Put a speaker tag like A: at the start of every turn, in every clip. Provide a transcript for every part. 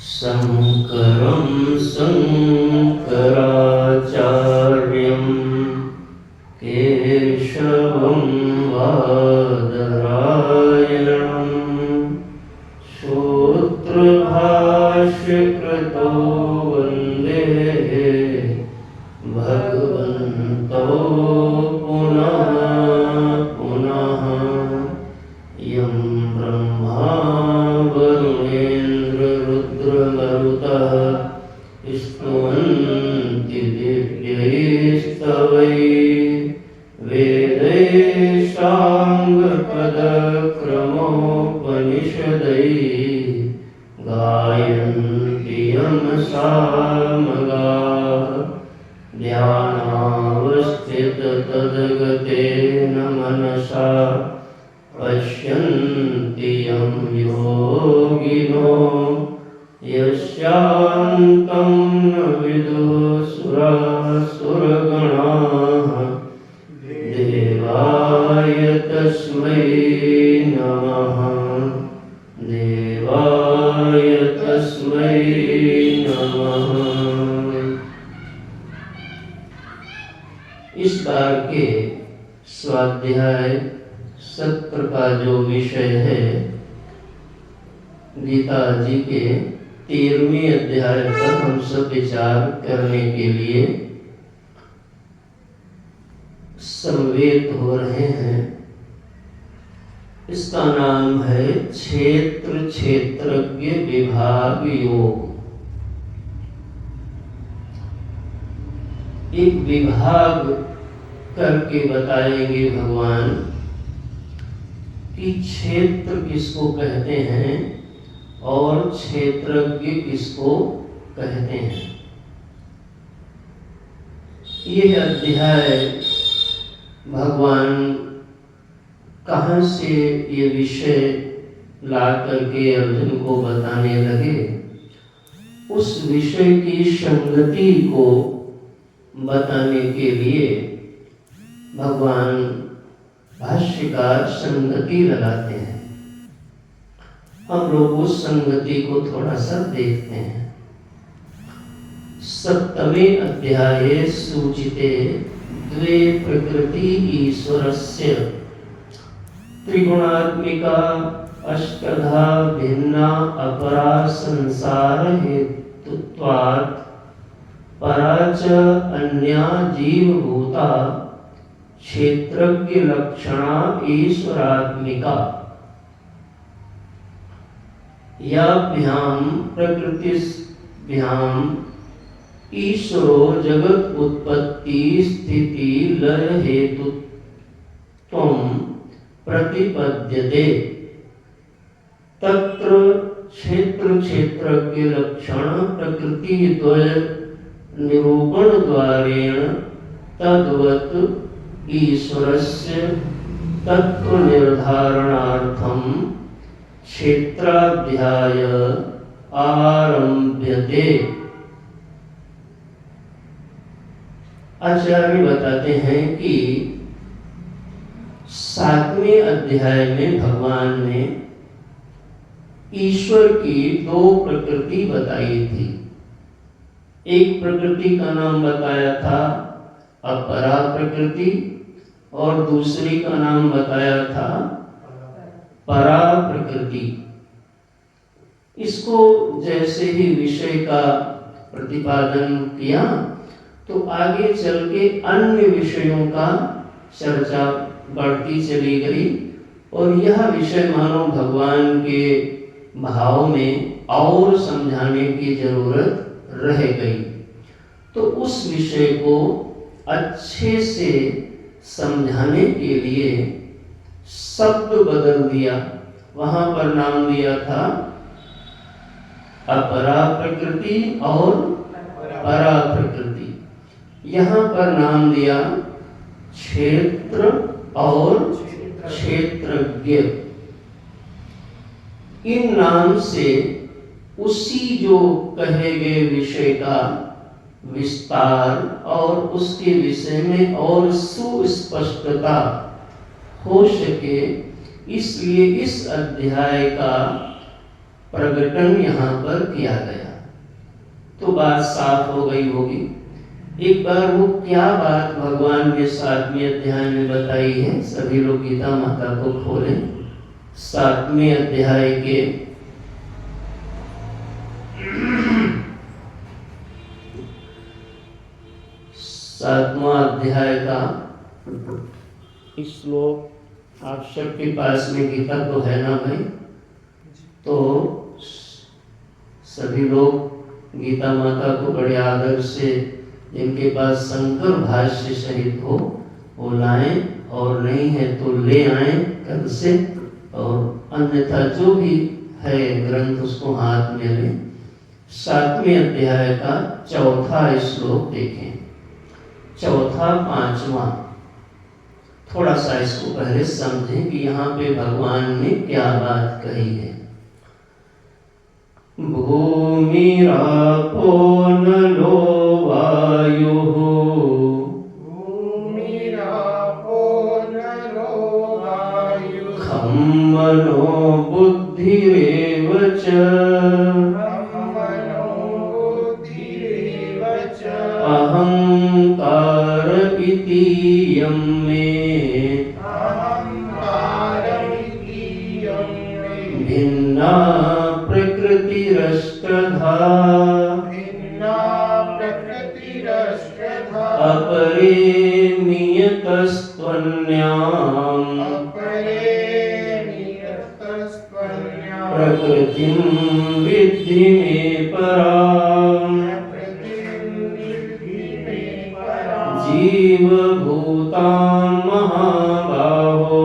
A: शङ्करं शङ्कराचार्यं केशवं बादरायणं सूत्रभाष्यकृतो वन्दे भगवन्तो पुनः पुनः। यं ब्रह्मा वरुणेन्द्ररुद्रमरुतः स्तुवन्ति दिव्यैस्तवैः वेदैः साङ्गपदक्रमोपनिषदैः गायन्ति यं सामगाः। ध्यानावस्थिततद्गतेन मनसा पश्यन्ति यं योगिनो यस्यान्तं न विदुः सुरगणाः। देवाय तस्मै नमः, देवाय तस्मै नमः। इस बार के स्वाध्याय सत्र का जो विषय है, गीता जी के 13वें अध्याय पर हम सब विचार करने के लिए समवेत हो रहे हैं। इसका नाम है क्षेत्र क्षेत्रज्ञ विभाग योग। एक विभाग करके बताएंगे भगवान कि क्षेत्र किसको कहते हैं और क्षेत्रज्ञ किसको कहते हैं। यह अध्याय भगवान कहाँ से ये विषय ला करके अर्जुन को बताने लगे, उस विषय की संगति को बताने के लिए भगवान भाष्यकार संगति लगाते हैं। हम लोग उस संगति को थोड़ा सा देखते हैं। 7वें अध्याये सूचिते द्वे प्रकृति ईश्वरस्य त्रिगुणात्मिका अष्टधा भिन्ना अपरा संसार हेतुत्वात् परा च अन्या जीवभूता क्षेत्रज्ञ लक्षणा ईश्वरात्मिका। याभ्यां प्रकृतिभ्यां ईश्वरो जगत उत्पत्ति स्थिति लय हेतुत्वं प्रतिपद्यते। तत्र क्षेत्र क्षेत्रज्ञ लक्षण प्रकृति द्वय निरूपण द्वारेण तद्वत् ईश्वरस्य तत्व निर्धारणार्थं क्षेत्राध्याय आरभ्यते। आचार्य बताते हैं कि 7वें अध्याय में भगवान ने ईश्वर की 2 प्रकृति बताई थी। एक प्रकृति का नाम बताया था अपरा प्रकृति और दूसरी का नाम बताया था परा प्रकृति। इसको जैसे ही विषय का प्रतिपादन किया तो आगे चल के अन्य विषयों का चर्चा बढ़ती चली गई और यह विषय मानो भगवान के भाव में और समझाने की जरूरत रह गई। तो उस विषय को अच्छे से समझाने के लिए शब्द बदल दिया। वहां पर नाम दिया था अपरा प्रकृति और परा प्रकृति, यहाँ पर नाम दिया क्षेत्र और क्षेत्रज्ञ। इन नाम से उसी जो कहे गए विषय का विस्तार और उसके विषय में और सुस्पष्टता हो सके, इसलिए इस अध्याय का प्रकटन यहाँ पर किया गया। तो बात साफ हो गई होगी। एक बार वो क्या बात भगवान ने 7वें अध्याय में बताई है, सभी लोग गीता माता को खोलें। 7वें अध्याय के 7वां अध्याय का श्लोक आप सबके पास में गीता तो है ना भाई? तो सभी लोग गीता माता को बड़े आदर से, जिनके पास शंकर भाष्य सहित हो वो लाएं, और नहीं है तो ले आएं कल से, और अन्यथा जो भी है ग्रंथ उसको हाथ में लें। 7वें अध्याय का 4था श्लोक देखें, 4, 5वां। थोड़ा सा इसको पहले समझें कि यहाँ पे भगवान ने क्या बात कही है। भूमिरापो नलो वायुः, खं मनो बुद्धिरेव च, अहंकार इति यं मे, भिन्ना प्रकृतिरष्टधा, अपरिमियतस्त्वन्याम् प्रकृतिं विद्धि मे पराम्, जीवभूतां महाबाहो,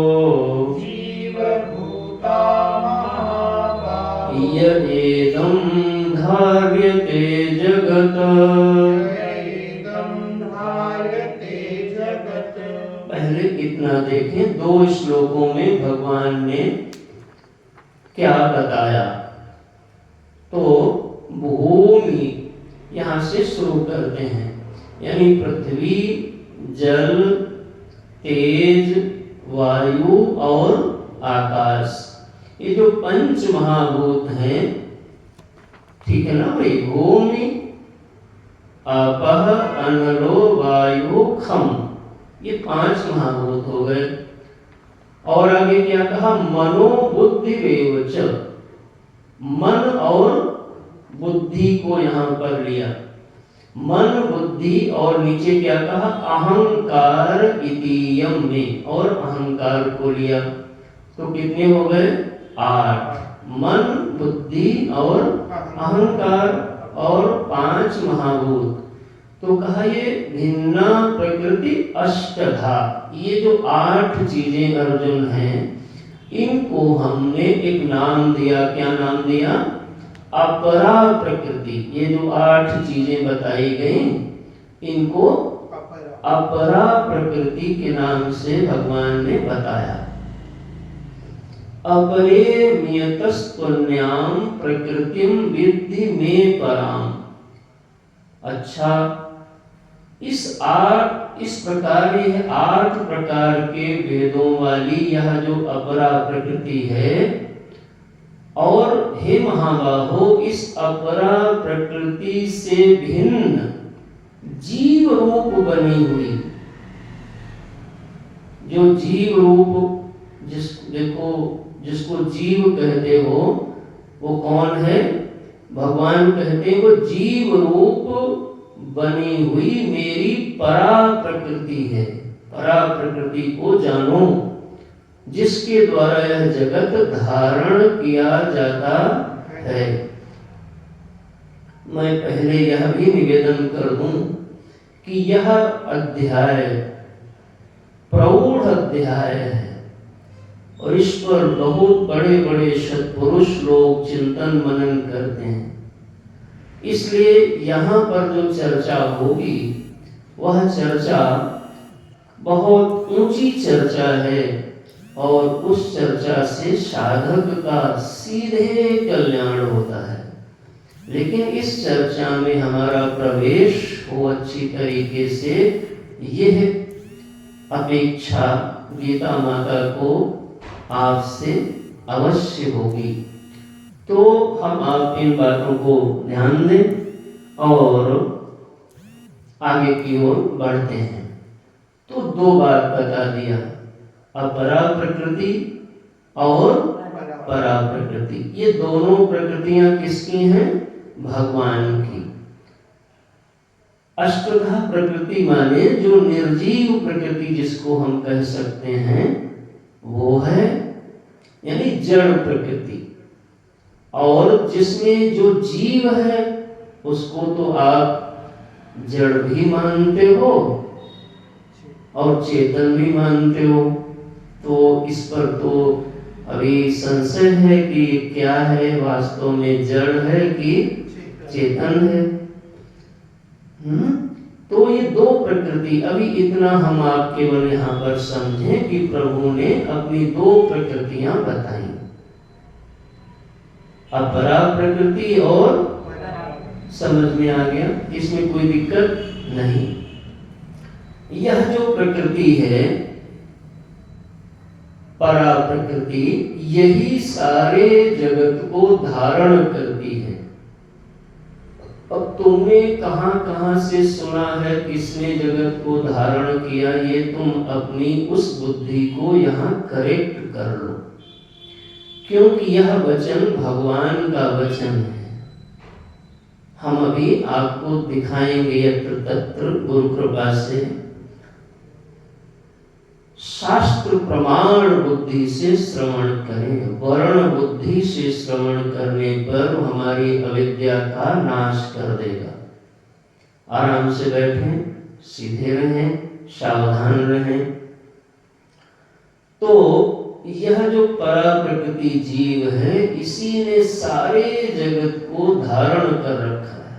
A: यदेदं धार्यते जगत्। पहले इतना देखें, 2 श्लोकों में भगवान ने क्या बताया। तो भूमि यहाँ से शुरू करते हैं, यानी पृथ्वी, जल, तेज, वायु और आकाश, ये जो 5 महाभूत हैं, ठीक है ना भाई? भूमि, आपः, अनलो, वायु, खम, ये 5 महाभूत हो गए। और आगे क्या कहा? मनो बुद्धि रेवच, मन और बुद्धि को यहाँ पर लिया। मन, बुद्धि और नीचे क्या कहा? अहंकार इतीयम में, और अहंकार को लिया। तो कितने हो गए? 8। मन, बुद्धि और अहंकार और 5 महाभूत। तो कहा ये भिन्ना प्रकृति अष्टधा, ये जो 8 चीजें अर्जुन हैं, इनको हमने एक नाम दिया। क्या नाम दिया? अपरा प्रकृति। ये जो 8 चीजें बताई गई, इनको अपरा प्रकृति के नाम से भगवान ने बताया। अपरे नियतस्त्वन्याम प्रकृतिम विद्धि मे पराम। अच्छा, इस प्रकार यह 8 प्रकार के वेदों वाली यह जो अपरा प्रकृति है, और हे महाबाहो, इस अपरा प्रकृति से भिन्न जीव रूप बनी हुई, जो जीव रूप जिसको जीव कहते हो, वो कौन है? भगवान कहते हैं वो जीव रूप बनी हुई मेरी परा प्रकृति है। परा प्रकृति को जानो, जिसके द्वारा यह जगत धारण किया जाता है। मैं पहले यह भी निवेदन कर दूं कि यह अध्याय प्रौढ़ अध्याय है, और इस पर बहुत बड़े बड़े सत्पुरुष लोग चिंतन मनन करते हैं। इसलिए यहाँ पर जो चर्चा होगी, वह चर्चा बहुत ऊंची चर्चा है, और उस चर्चा से साधक का सीधे कल्याण होता है। लेकिन इस चर्चा में हमारा प्रवेश हो अच्छी तरीके से, यह अपेक्षा गीता माता को आपसे अवश्य होगी। तो हम आप इन बातों को ध्यान दें और आगे की ओर बढ़ते हैं। तो दो बात बता दिया, अपरा प्रकृति और परा प्रकृति। ये दोनों प्रकृतियां किसकी हैं? भगवान की। अष्टधा प्रकृति माने जो निर्जीव प्रकृति जिसको हम कह सकते हैं वो है यानी जड़ प्रकृति, और जिसमें जो जीव है उसको तो आप जड़ भी मानते हो और चेतन भी मानते हो। तो इस पर तो अभी संशय है कि क्या है, वास्तव में जड़ है कि चेतन है। तो ये दो प्रकृति, अभी इतना हम आप केवल यहाँ पर समझें कि प्रभु ने अपनी दो प्रकृतियां बताई, अपरा प्रकृति और समझ में आ गया, इसमें कोई दिक्कत नहीं। यह जो प्रकृति है परा प्रकृति, यही सारे जगत को धारण करती है। अब तुमने कहां कहां से सुना है, किसने जगत को धारण किया, ये तुम अपनी उस बुद्धि को यहाँ करेक्ट कर लो, क्योंकि यह वचन भगवान का वचन है। हम अभी आपको दिखाएंगे यत्र तत्र गुरु कृपा से, शास्त्र प्रमाण बुद्धि से श्रवण करें। वर्ण बुद्धि से श्रवण करने पर हमारी अविद्या का नाश कर देगा। आराम से बैठें, सीधे रहें, सावधान रहें। तो यह जो परा प्रकृति जीव है, इसी ने सारे जगत को धारण कर रखा है।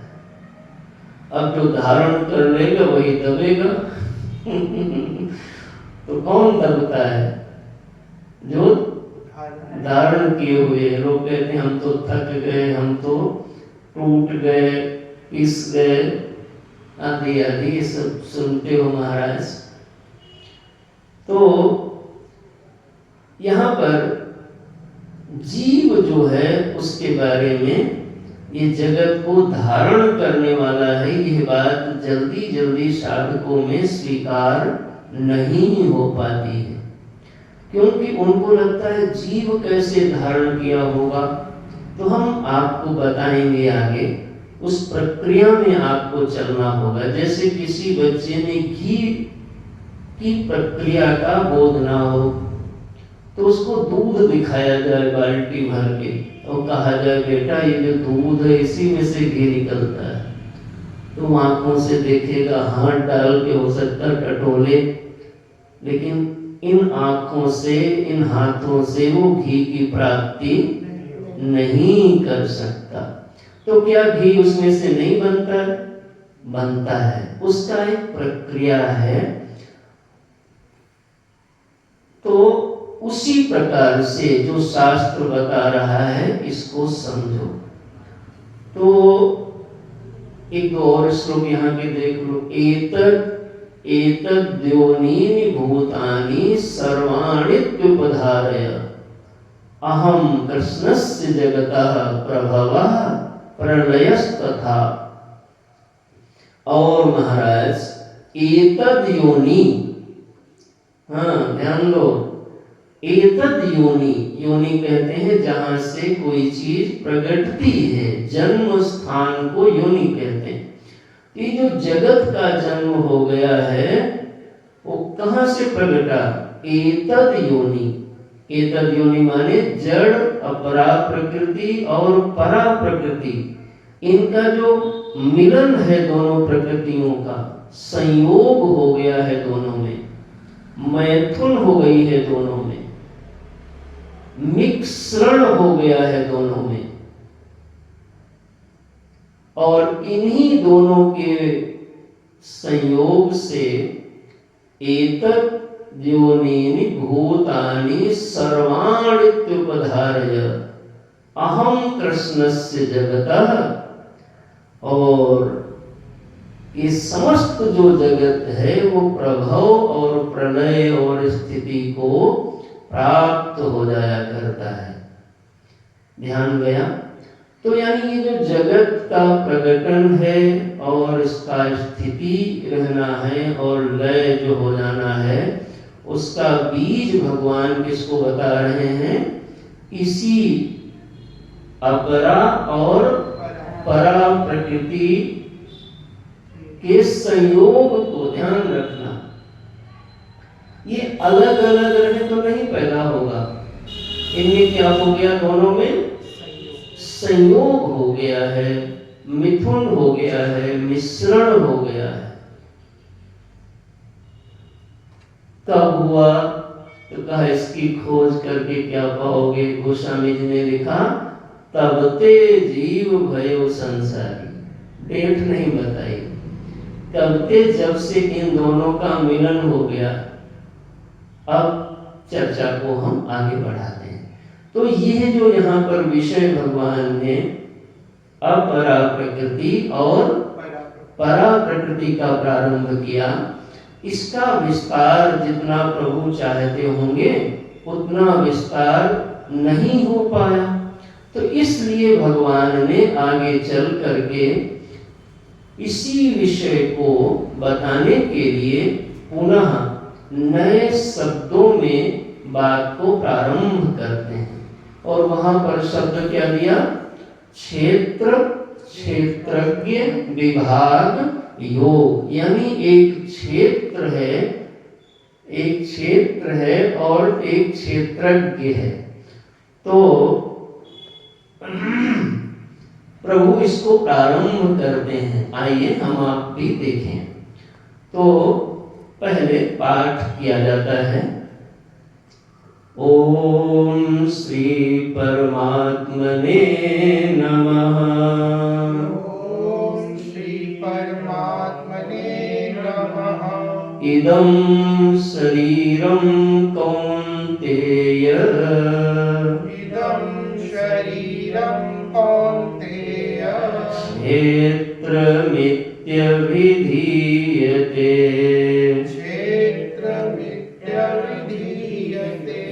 A: अब जो धारण कर लेगा वही दबेगा। तो कौन दबता है? जो धारण किए हुए। लोग कहते हैं हम तो थक गए, हम तो टूट गए, पिस गए, आदि आदि ये सब सुनते हो महाराज। तो यहाँ पर जीव जो है उसके बारे में, ये जगत को धारण करने वाला है, यह बात जल्दी जल्दी साधकों में स्वीकार नहीं हो पाती है, क्योंकि उनको लगता है जीव कैसे धारण किया होगा। तो हम आपको बताएंगे आगे, उस प्रक्रिया में आपको चलना होगा। जैसे किसी बच्चे ने घी की प्रक्रिया का बोध ना हो, तो उसको दूध दिखाया जाए बाल्टी भर के और कहा जाए बेटा ये जो दूध है इसी में से घी निकलता है, तो आंखों से देखेगा, हाथ डाल के हो सकता टटोले, लेकिन इन आंखों से, इन हाथों से वो घी की प्राप्ति नहीं कर सकता। तो क्या घी उसमें से नहीं बनता? बनता है, उसका एक प्रक्रिया है। तो उसी प्रकार से जो शास्त्र बता रहा है इसको समझो। तो एक दो और श्लोक यहाँ के देख लो। एतद्योनीनि भूतानि सर्वाणीत्युपधारय अहम कृष्णस्य जगतः प्रभवः प्रलयस्तथा। और महाराज एतद योनि, हाँ ध्यान दो, एतद योनि, योनि कहते हैं जहां से कोई चीज प्रकटती है, जन्म स्थान को योनि कहते हैं। ये जो जगत का जन्म हो गया है वो कहां से प्रकटा? एतद योनि। एतद योनि माने जड़, अपरा प्रकृति और परा प्रकृति, इनका जो मिलन है, दोनों प्रकृतियों का संयोग हो गया है, दोनों में मैथुन हो गई है, दोनों में मिश्रण हो गया है, दोनों में। और इन्हीं दोनों के संयोग से एतद् योनीनि भूतानि सर्वाणीत्युपधारय अहम कृष्णस्य जगतः। और ये समस्त जो जगत है वो प्रभव और प्रलय और स्थिति को प्राप्त हो जाया करता है। ध्यान गया। तो यानी ये जो जगत का प्रकटन है और इसका स्थिति रहना है और लय जो हो जाना है, उसका बीज भगवान किसको बता रहे हैं? इसी अपरा और परा प्रकृति के संयोग को ध्यान रखना। ये अलग अलग रहे तो नहीं पैदा होगा, इनमें क्या हो गया? दोनों में संयोग हो गया है, मिथुन हो गया है, मिश्रण हो गया है। कब हुआ? तो कहा इसकी खोज करके क्या पाओगे? गोस्वामी जी ने लिखा, तब ते जीव भयो संसारी। डेट नहीं बताई, तब ते जब से इन दोनों का मिलन हो गया। अब चर्चा को हम आगे बढ़ाते हैं। तो ये जो यहाँ पर विषय भगवान ने अपरा प्रकृति और परा प्रकृति का प्रारंभ किया, इसका विस्तार जितना प्रभु चाहते होंगे उतना विस्तार नहीं हो पाया। तो इसलिए भगवान ने आगे चल करके इसी विषय को बताने के लिए पुनः नए शब्दों में बात को प्रारंभ करते हैं। और वहां पर शब्द क्या दिया? क्षेत्र, क्षेत्रज्ञ, विभाग, योग। यानी एक क्षेत्र है और एक क्षेत्रज्ञ है। तो प्रभु इसको प्रारंभ करते हैं। आइए हम आप भी देखें। तो पहले पाठ किया जाता है, ओम श्री परमात्मने नमः।
B: ओम श्री परमात्मने नमः।
A: इदं शरीरं कौन्तेय,
B: इदं शरीरं कौन्तेय,
A: क्षेत्रमित्यभिधीयते,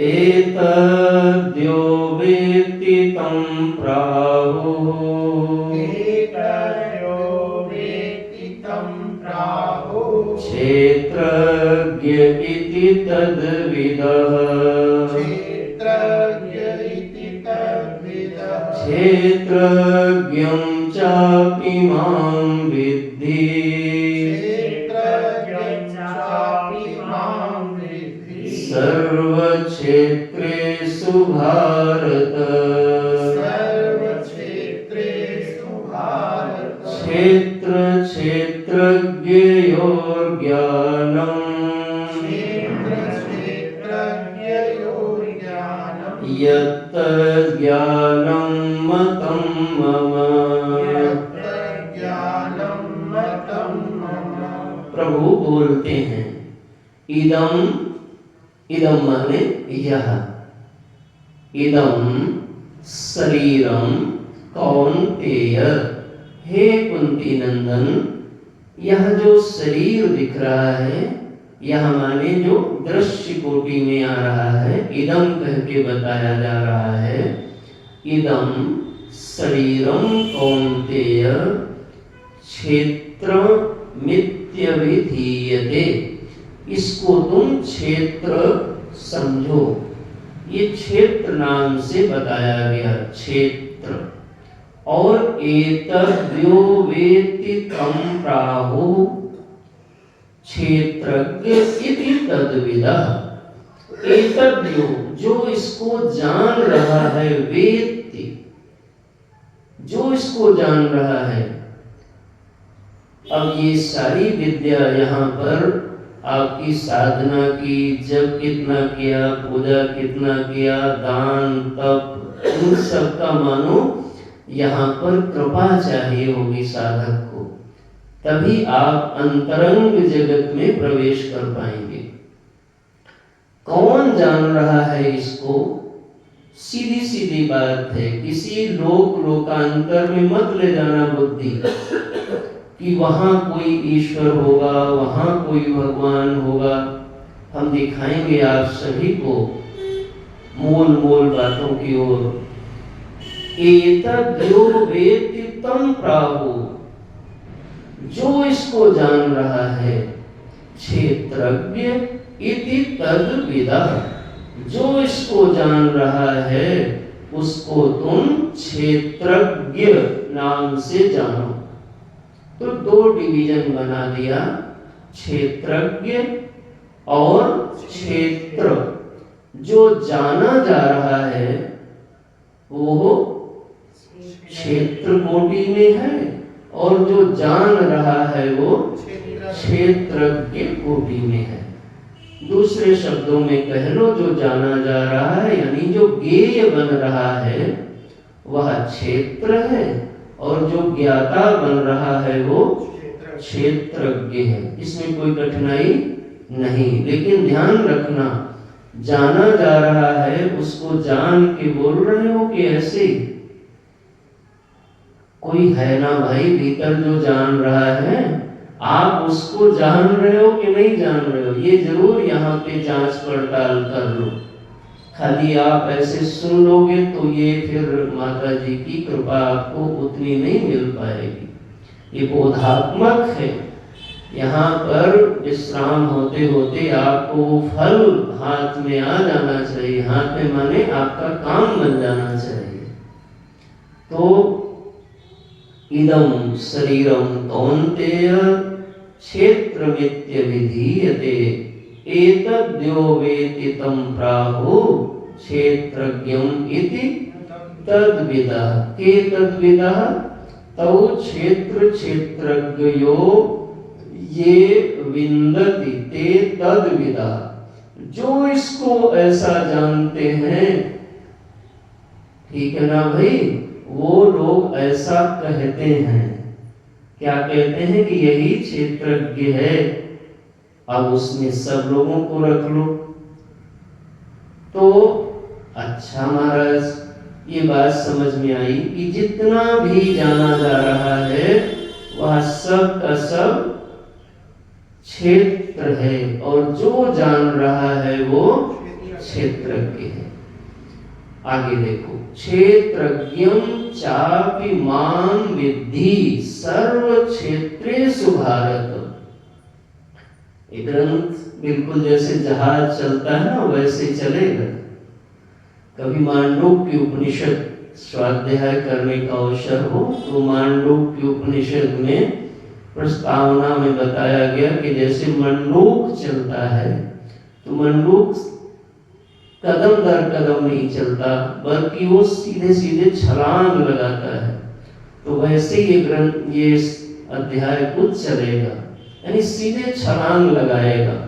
A: एतद्यो वेत्ति तं प्राहुः,
B: एतद्यो वेत्ति तं प्राहुः,
A: क्षेत्रज्ञ इति तद्विदः,
B: क्षेत्रज्ञ इति तद्विदः,
A: क्षेत्रज्ञं चापि मां विद्धि,
B: क्षेत्रज्ञं चापि मां विद्धि,
A: सर्वक्षेत्रेषु भारत,
B: सर्वक्षेत्रेषु भारत,
A: क्षेत्र क्षेत्रज्ञयोर्ज्ञानम्,
B: क्षेत्र क्षेत्रज्ञयोर्ज्ञानम्,
A: यत्तज्ज्ञानं मतं मम।
B: यत्तज्ज्ञानं मतं मम।
A: प्रभु बोलते हैं, इदं, इदं माने यह, इदं शरीरं कौन्तेय, हे कुंती नंदन, यह जो शरीर दिख रहा है, यह माने जो दृश्य कोटि में आ रहा है, इदं कह के बताया जा रहा है। इदं शरीरं कौन्तेय क्षेत्रमित्यभिधीयते, इसको तुम क्षेत्र समझो। ये क्षेत्र नाम से बताया गया, क्षेत्र। और एतद्यो वेत्ति तं प्राहुः, क्षेत्रज्ञ इति तद्विदः। एतद्यो, जो इसको जान रहा है, वेत्ति, जो इसको जान रहा है। अब ये सारी विद्या यहाँ पर आपकी साधना की, जप कितना किया, पूजा कितना किया, दान तप, इन सब का मानो यहाँ पर कृपा चाहिए होगी साधक को, तभी आप अंतरंग जगत में प्रवेश कर पाएंगे। कौन जान रहा है इसको? सीधी सीधी बात है, किसी लोकांतर में मत ले जाना बुद्धि कि वहां कोई ईश्वर होगा, वहां कोई भगवान होगा। हम दिखाएंगे आप सभी को मूल बातों की ओर। एतद्यो वेत्ति तं प्राहु, जो इसको जान रहा है, क्षेत्रज्ञ इति तद्विदः, जो इसको जान रहा है उसको तुम क्षेत्रज्ञ नाम से जानो। तो दो डिवीजन बना दिया, क्षेत्रज्ञ और क्षेत्र। जो जाना जा रहा है वो क्षेत्र कोटि में है और जो जान रहा है वो क्षेत्रज्ञ कोटि में है। दूसरे शब्दों में कह लो, जो जाना जा रहा है यानी जो ज्ञेय बन रहा है वह क्षेत्र है और जो ज्ञाता बन रहा है वो क्षेत्रज्ञ है। इसमें कोई कठिनाई नहीं, लेकिन ध्यान रखना, जाना जा रहा है उसको जान के बोल रहे हो कि ऐसे कोई है ना भाई भीतर जो जान रहा है, आप उसको जान रहे हो कि नहीं जान रहे हो, ये जरूर यहाँ पे जांच पड़ताल कर लो। खाली आप ऐसे सुन लोगे तो ये फिर माता जी की कृपा आपको उतनी नहीं मिल पाएगी। ये बोधात्मक है, यहाँ पर विश्राम होते होते आपको फल हाथ में आ जाना चाहिए। हाथ में माने आपका काम बन जाना चाहिए। तो इदं शरीरं कौन्तेय क्षेत्रमित्य विधीयते, एतद्यो वेत्ति तं प्राहु क्षेत्रज्ञम् इति तद्विदः। के तद्विदः? तौ क्षेत्र क्षेत्रज्ञयो ये विन्दति ते तद्विदः। जो इसको ऐसा जानते हैं, ठीक है ना भाई, वो लोग ऐसा कहते हैं। क्या कहते हैं? कि यही क्षेत्रज्ञ है। अब उसमें सब लोगों को रख लो तो अच्छा महाराज, ये बात समझ में आई कि जितना भी जाना जा रहा है वह सब का सब क्षेत्र है और जो जान रहा है वो क्षेत्रज्ञ है। आगे देखो, क्षेत्रज्ञं चापि मां विद्धि सर्व क्षेत्रेषु भारत। ये ग्रंथ बिल्कुल जैसे जहाज चलता है ना वैसे चलेगा। कभी मांडूक्य उपनिषद स्वाध्याय करने का अवसर हो तो मांडूक्य उपनिषद में प्रस्तावना में बताया गया कि जैसे मंडूक चलता है तो मंडूक कदम दर कदम नहीं चलता बल्कि वो सीधे सीधे छलांग लगाता है। तो वैसे ये ग्रंथ ये अध्याय कुछ चलेगा, यानी सीधे छलांग लगाएगा।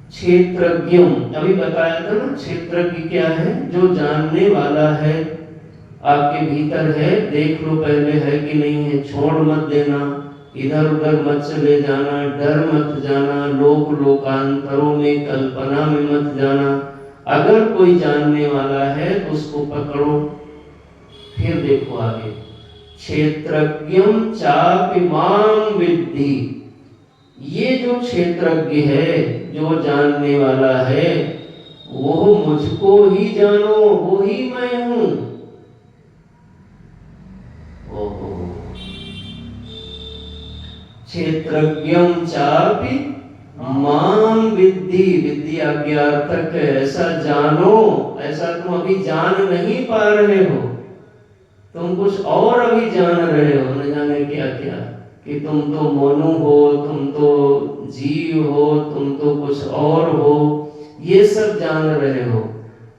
A: क्षेत्रज्ञम अभी बताया था ना, क्षेत्रज्ञ क्या है? जो जानने वाला है, आपके भीतर है, देख लो पहले है कि नहीं है, छोड़ मत देना, इधर उधर मत चले जाना, डर मत जाना, लोक लोकांतरों में कल्पना में मत जाना। अगर कोई जानने वाला है तो उसको पकड़ो। फिर देखो आगे, क्षेत्रज्ञं चापि मां विद्धि। ये जो क्षेत्रज्ञ है, जो जानने वाला है, वो मुझको ही जानो, वो ही मैं हूं। क्षेत्रज्ञं चापि मां विद्धि। विद्धि आज्ञार्थक है, ऐसा जानो, ऐसा तुम अभी जान नहीं पा रहे हो, तुम कुछ और अभी जान रहे हो, न जाने क्या क्या, कि तुम तो मोनू हो, तुम तो जीव हो, तुम तो कुछ और हो, ये सब जान रहे हो,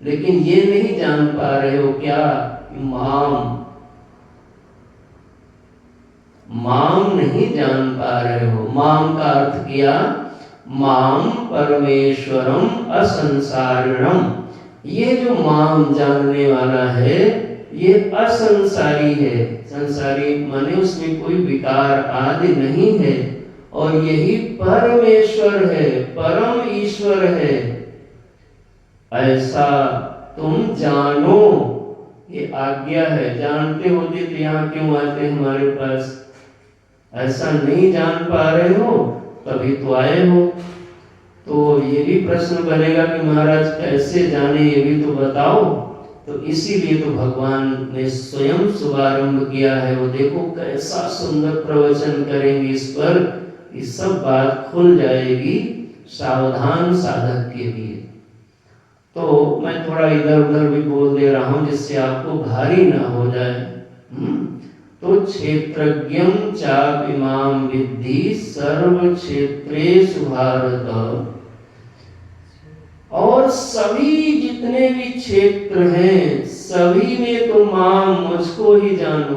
A: लेकिन ये नहीं जान पा रहे हो क्या? माम माम नहीं जान पा रहे हो। माम का अर्थ किया माम परमेश्वरम असंसारिणम। ये जो माम जानने वाला है ये असंसारी है। संसारी माने उसमें कोई विकार आदि नहीं है और यही परमेश्वर है, परम ईश्वर है, ऐसा तुम जानो। ये आज्ञा है। जानते होते तो यहाँ क्यों आते हमारे पास? ऐसा नहीं जान पा रहे हो तभी तो आए हो। तो ये भी प्रश्न बनेगा कि महाराज कैसे जाने, ये भी तो बताओ। तो इसीलिए तो भगवान ने स्वयं शुभारंभ किया है। वो देखो कैसा सुंदर प्रवचन करेंगे इस पर, ये सब बात खुल जाएगी सावधान साधक के लिए। तो मैं थोड़ा इधर उधर भी बोल दे रहा हूं जिससे आपको भारी ना हो जाए। तो क्षेत्रज्ञं चापिमां विद्धि सर्व क्षेत्रेषु भारत, और सभी जितने भी क्षेत्र हैं सभी में तो मां मुझको ही जानो।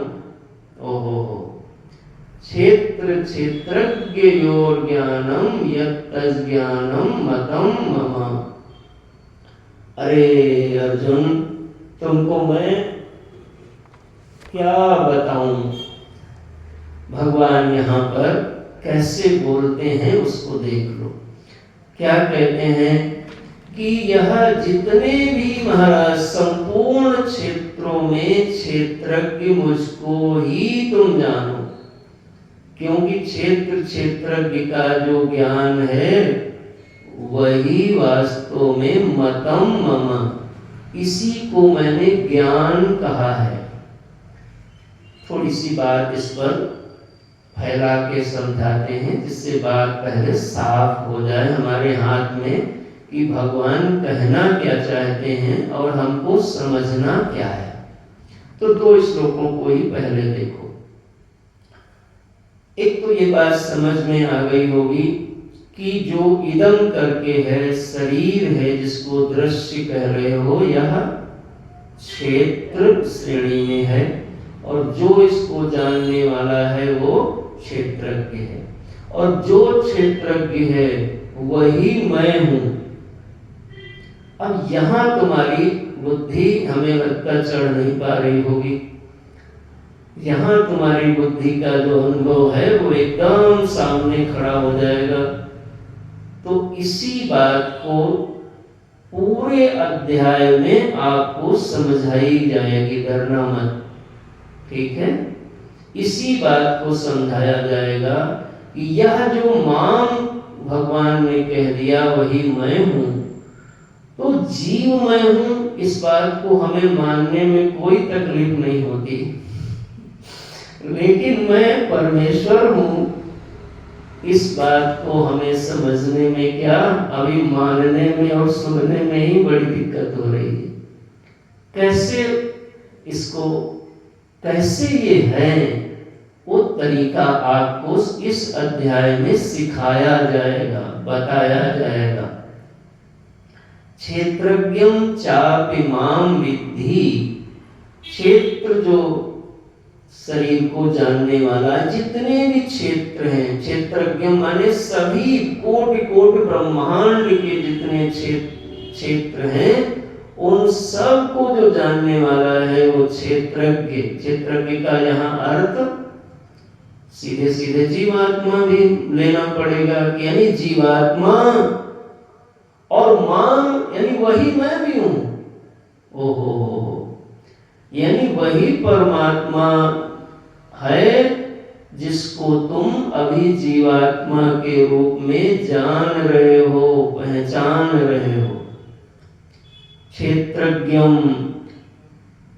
A: ओहो, क्षेत्र क्षेत्रज्ञ योर ज्ञानम यत्तज्ज्ञानम मतम मम। अरे अर्जुन, तुमको मैं क्या बताऊं, भगवान यहाँ पर कैसे बोलते हैं उसको देख लो। क्या कहते हैं कि यह जितने भी महाराज संपूर्ण क्षेत्रों में क्षेत्रज्ञ मुझको ही तुम जानो, क्योंकि क्षेत्र क्षेत्रज्ञ का जो ज्ञान है वही वास्तव में मतम मम, इसी को मैंने ज्ञान कहा है। थोड़ी सी बात इस पर फैला के समझाते हैं जिससे बात पहले साफ हो जाए हमारे हाथ में कि भगवान कहना क्या चाहते हैं और हमको समझना क्या है। तो दो श्लोकों को ही पहले देखो। एक तो ये बात समझ में आ गई होगी कि जो इदम करके है, शरीर है जिसको दृश्य कह रहे हो, यह क्षेत्र श्रेणी में है, और जो इसको जानने वाला है वो क्षेत्रज्ञ है, और जो क्षेत्रज्ञ है वही मैं हूं। अब यहां तुम्हारी बुद्धि हमें लगता चढ़ नहीं पा रही होगी। यहां तुम्हारी बुद्धि का जो अनुभव है वो एकदम सामने खड़ा हो जाएगा। तो इसी बात को पूरे अध्याय में आपको समझाई जाएगी, डरना मत, ठीक है। इसी बात को समझाया जाएगा कि यह जो मां भगवान ने कह दिया वही मैं हूं, तो जीव मैं हूं, इस बात को हमें मानने में कोई तकलीफ नहीं होती, लेकिन मैं परमेश्वर हूं इस बात को हमें समझने में क्या, अभी मानने में और सुनने में ही बड़ी दिक्कत हो रही है। कैसे इसको, कैसे ये है, वो तरीका आपको इस अध्याय में सिखाया जाएगा, बताया जाएगा। क्षेत्रज्ञं चापिमां विद्धि, क्षेत्र जो शरीर को जानने वाला, जितने भी क्षेत्र हैं, क्षेत्रज्ञ माने सभी कोटि कोटि ब्रह्मांड के जितने क्षेत्र हैं उन सब को जो जानने वाला है वो क्षेत्रज्ञ। क्षेत्रज्ञ का यहाँ अर्थ सीधे सीधे जीवात्मा भी लेना पड़ेगा, यानी जीवात्मा, और मां यानी वही मैं भी हूं। ओहो, यानी वही परमात्मा है जिसको तुम अभी जीवात्मा के रूप में जान रहे हो, पहचान रहे हो। क्षेत्रज्ञम,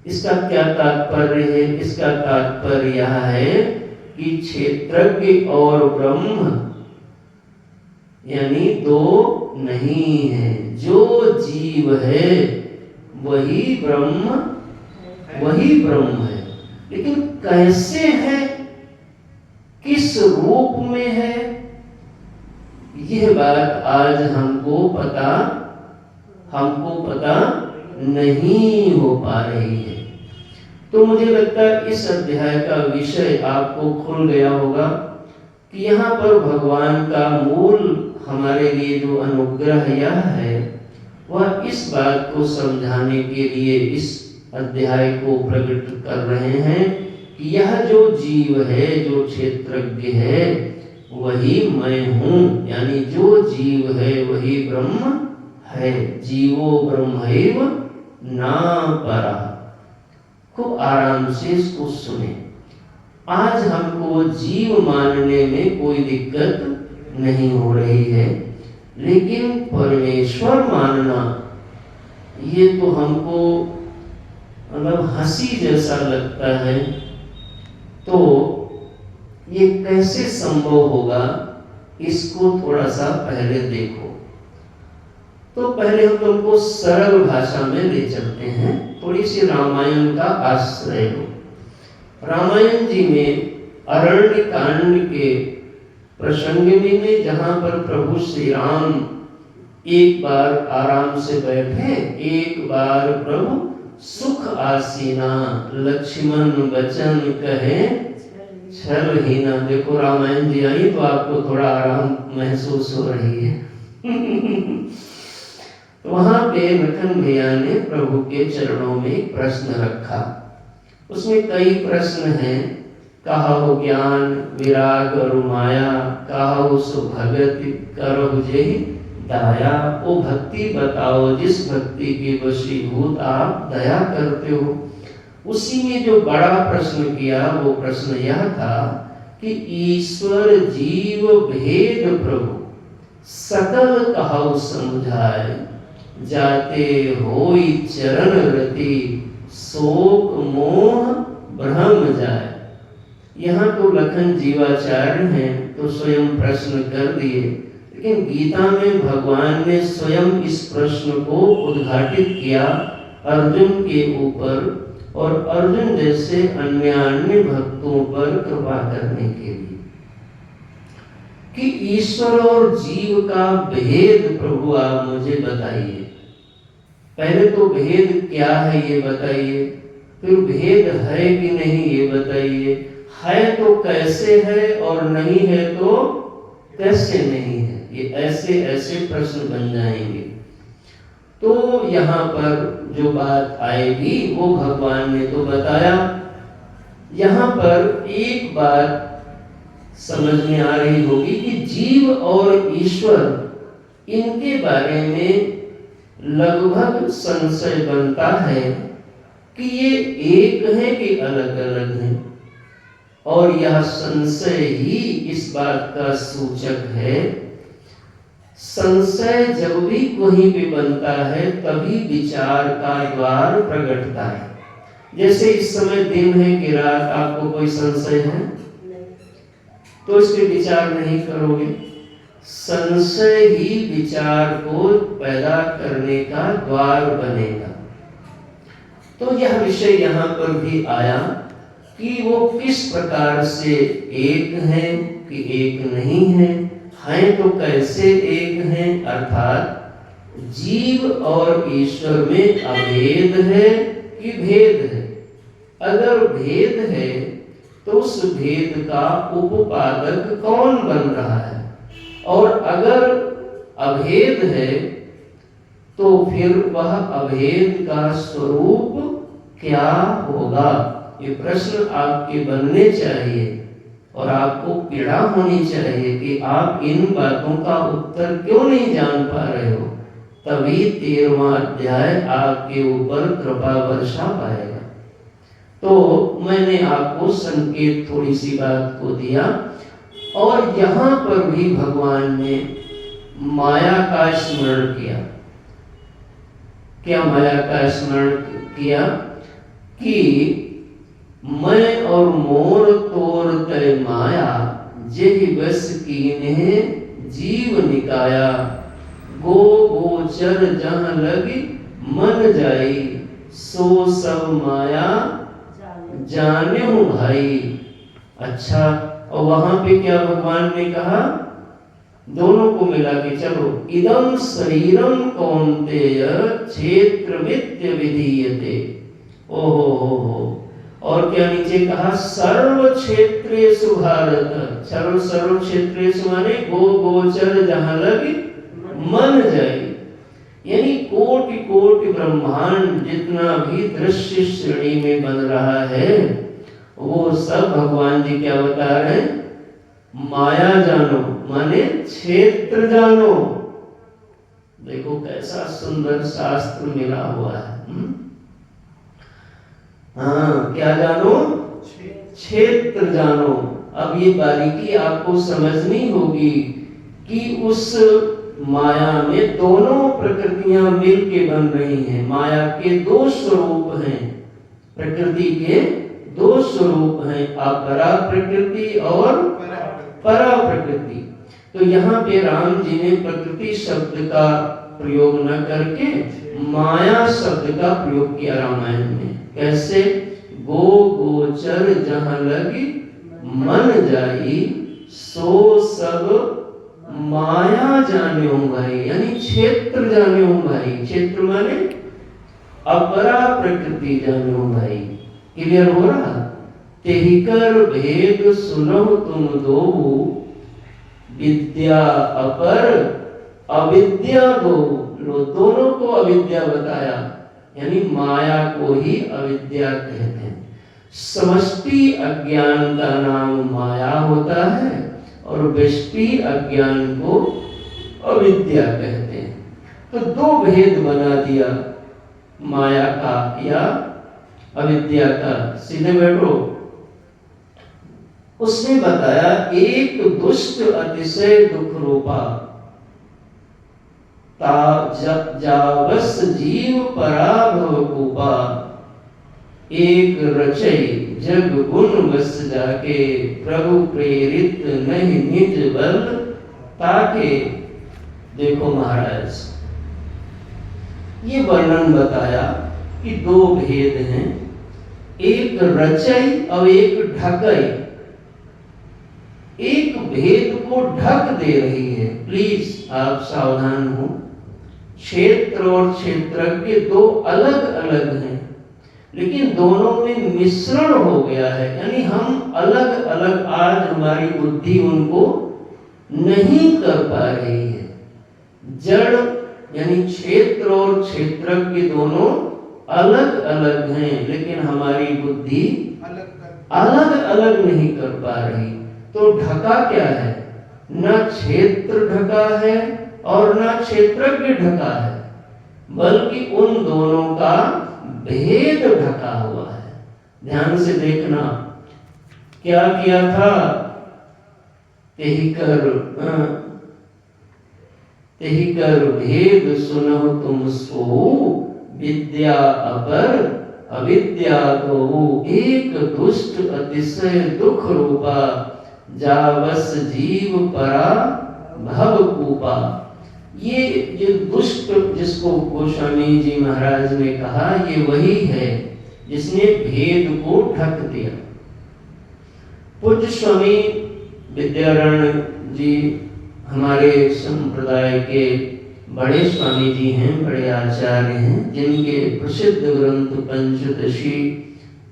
A: इसका क्या तात्पर्य है? इसका तात्पर्य यह है कि क्षेत्रज्ञ और ब्रह्म यानी दो नहीं है। जो जीव है वही ब्रह्म, वही ब्रह्म है, लेकिन कैसे है, किस रूप में है, यह बात आज हमको पता नहीं हो पा रही है। तो मुझे लगता है इस अध्याय का विषय आपको खुल गया होगा कि यहाँ पर भगवान का मूल हमारे लिए जो अनुग्रह यह है वह इस बात को समझाने के लिए इस अध्याय को प्रकट कर रहे हैं कि यह जो जीव है, जो क्षेत्रज्ञ है, वही मैं हूं, यानी जो जीव है वही ब्रह्म है। जीवो ब्रह्मैव न परः। खूब आराम से इसको सुने। आज हमको जीव मानने में कोई दिक्कत नहीं हो रही है, लेकिन परमेश्वर मानना ये तो हमको मतलब हंसी जैसा लगता है। तो ये कैसे संभव होगा, इसको थोड़ा सा पहले देखो। तो पहले हम तुमको सरल भाषा में ले चलते हैं, थोड़ी सी रामायण का आश्रय लो। रामायण जी में अरण्य कांड के प्रसंग में जहां पर प्रभु श्री राम एक बार आराम से बैठे, एक बार प्रभु सुख आसीना, लक्ष्मण वचन कहे छल हीना। देखो रामायण जी आई तो आपको थोड़ा आराम महसूस हो रही है। तो वहां पे लखन भैया ने प्रभु के चरणों में एक प्रश्न रखा। उसमें कई प्रश्न हैं। कहो ज्ञान विराग और माया, कहो सो भगति करहु जेहि दया। वो भक्ति बताओ जिस भक्ति के वशीभूत आप दया करते हो। उसी में जो बड़ा प्रश्न किया वो प्रश्न यह था कि ईश्वर जीव भेद प्रभु सकल कहो समझाए, जाते होई चरण रति शोक मोह भ्रम जाए। यहाँ तो लखन जीवाचार्य हैं तो स्वयं प्रश्न कर दिए, लेकिन गीता में भगवान ने स्वयं इस प्रश्न को उद्घाटित किया अर्जुन के ऊपर और अर्जुन जैसे अन्य भक्तों पर कृपा करने के लिए कि ईश्वर और जीव का भेद प्रभु आप मुझे बताइए। पहले तो भेद क्या है ये बताइए, फिर भेद है कि नहीं ये बताइए, है तो कैसे है और नहीं है तो कैसे नहीं है। ये ऐसे ऐसे प्रश्न बन जाएंगे। तो यहाँ पर जो बात आएगी वो भगवान ने तो बताया। यहाँ पर एक बात समझ में आ रही होगी कि जीव और ईश्वर इनके बारे में लगभग संशय बनता है कि ये एक है कि अलग अलग हैं। और यह संशय ही इस बात का सूचक है। संशय जब भी कहीं भी बनता है तभी विचार का द्वार प्रगटता है। जैसे इस समय दिन है कि रात, आपको कोई संशय है तो इस पे विचार नहीं करोगे। संशय ही विचार को पैदा करने का द्वार बनेगा। तो यह विषय यहाँ पर भी आया कि वो किस प्रकार से एक है कि एक नहीं है, हैं तो कैसे एक हैं, अर्थात जीव और ईश्वर में अभेद है कि भेद है। अगर भेद है तो उस भेद का उपपादक कौन बन रहा है, और अगर अभेद है तो फिर वह अभेद का स्वरूप क्या होगा। ये प्रश्न आपके बनने चाहिए और आपको पीड़ा होनी चाहिए कि आप इन बातों का उत्तर क्यों नहीं जान पा रहे हो। तभी 13वां अध्याय आपके ऊपर कृपा वर्षा पाएगा। तो मैंने आपको संकेत थोड़ी सी बात को दिया। और यहाँ पर भी भगवान ने माया का स्मरण किया। क्या माया का स्मरण किया कि मैं और मोर तोर तय माया, जेहि बस कीन्हे जीव निकाया। गो गोचर जहाँ लगी मन जाई, सो सब माया जाने हूँ भाई। अच्छा, और वहां पे क्या भगवान ने कहा, दोनों को मिला के चलो, इदम शरीरम कौन्तेय क्षेत्रमित्य विधीयते। ओहो हो। और क्या नीचे कहा, सर्व क्षेत्रेषु भारत। सर्व क्षेत्रेषु माने गो गोचर जहां लग मन जाए। यानी कोटि कोटि ब्रह्मांड जितना भी दृश्य श्रेणी में बन रहा है वो सब भगवान जी क्या बता रहे हैं, माया जानो माने क्षेत्र जानो। देखो कैसा सुंदर शास्त्र मिला हुआ है। हाँ, क्या जानो, क्षेत्र जानो। अब ये बारीकी आपको समझनी होगी कि उस माया में दोनों प्रकृतियां मिल के बन रही हैं। माया के दो स्वरूप हैं, प्रकृति के दो स्वरूप हैं, अपरा प्रकृति और परा प्रकृति। तो यहाँ पे राम जी ने प्रकृति शब्द का प्रयोग न करके माया शब्द का प्रयोग किया रामायण में। कैसे? गो गोचर जहाँ लगी मन जाई, सो सब माया जाने भाई, यानी क्षेत्र जाने भाई। क्षेत्र माने अपरा प्रकृति जाने भाई। क्लियर हो रहा? तेहि कर भेद सुनो तुम दो, विद्या अपर अविद्या दो। लो, दोनों को अविद्या बताया, यानी माया को ही अविद्या कहते हैं। समष्टि अज्ञान का नाम माया होता है और व्यष्टि अज्ञान को अविद्या कहते हैं। तो दो भेद बना दिया, माया का या अविद्या का। सीधे बैठो। उसने बताया एक दुष्ट अतिशय दुख रूपा, जावस जीव पराभव कूपा, एक रचई जग गुण बस जाके, प्रभु प्रेरित नहीं निज बल ताके। देखो महाराज, ये वर्णन बताया कि दो भेद हैं, एक रचई और एक ढकई। एक भेद को ढक दे रही है। प्लीज आप सावधान हो। क्षेत्र और क्षेत्रज्ञ दो अलग अलग हैं, लेकिन दोनों में मिश्रण हो गया है, यानी हम अलग अलग, आज हमारी बुद्धि उनको नहीं कर पा रही है। जड़ यानी क्षेत्र और क्षेत्रज्ञ दोनों अलग अलग हैं, लेकिन हमारी बुद्धि अलग अलग नहीं कर पा रही। तो ढका क्या है? न क्षेत्र ढका है और न क्षेत्रज्ञ ढका है, बल्कि उन दोनों का भेद ढका हुआ है। ध्यान से देखना, क्या किया था? तेहि कर भेद सुनो तुम सो, विद्या अपर अविद्या दो, एक दुष्ट अतिशय दुख रूपा, जावस जीव परा भव कूपा। ये जो दुष्ट जिसको गोस्वामी जी महाराज ने कहा, ये वही है जिसने भेद को ढक दिया। पूज्य स्वामी विद्यारण्य जी हमारे संप्रदाय के बड़े स्वामी जी हैं, बड़े आचार्य हैं, जिनके प्रसिद्ध ग्रंथ पंचदशी,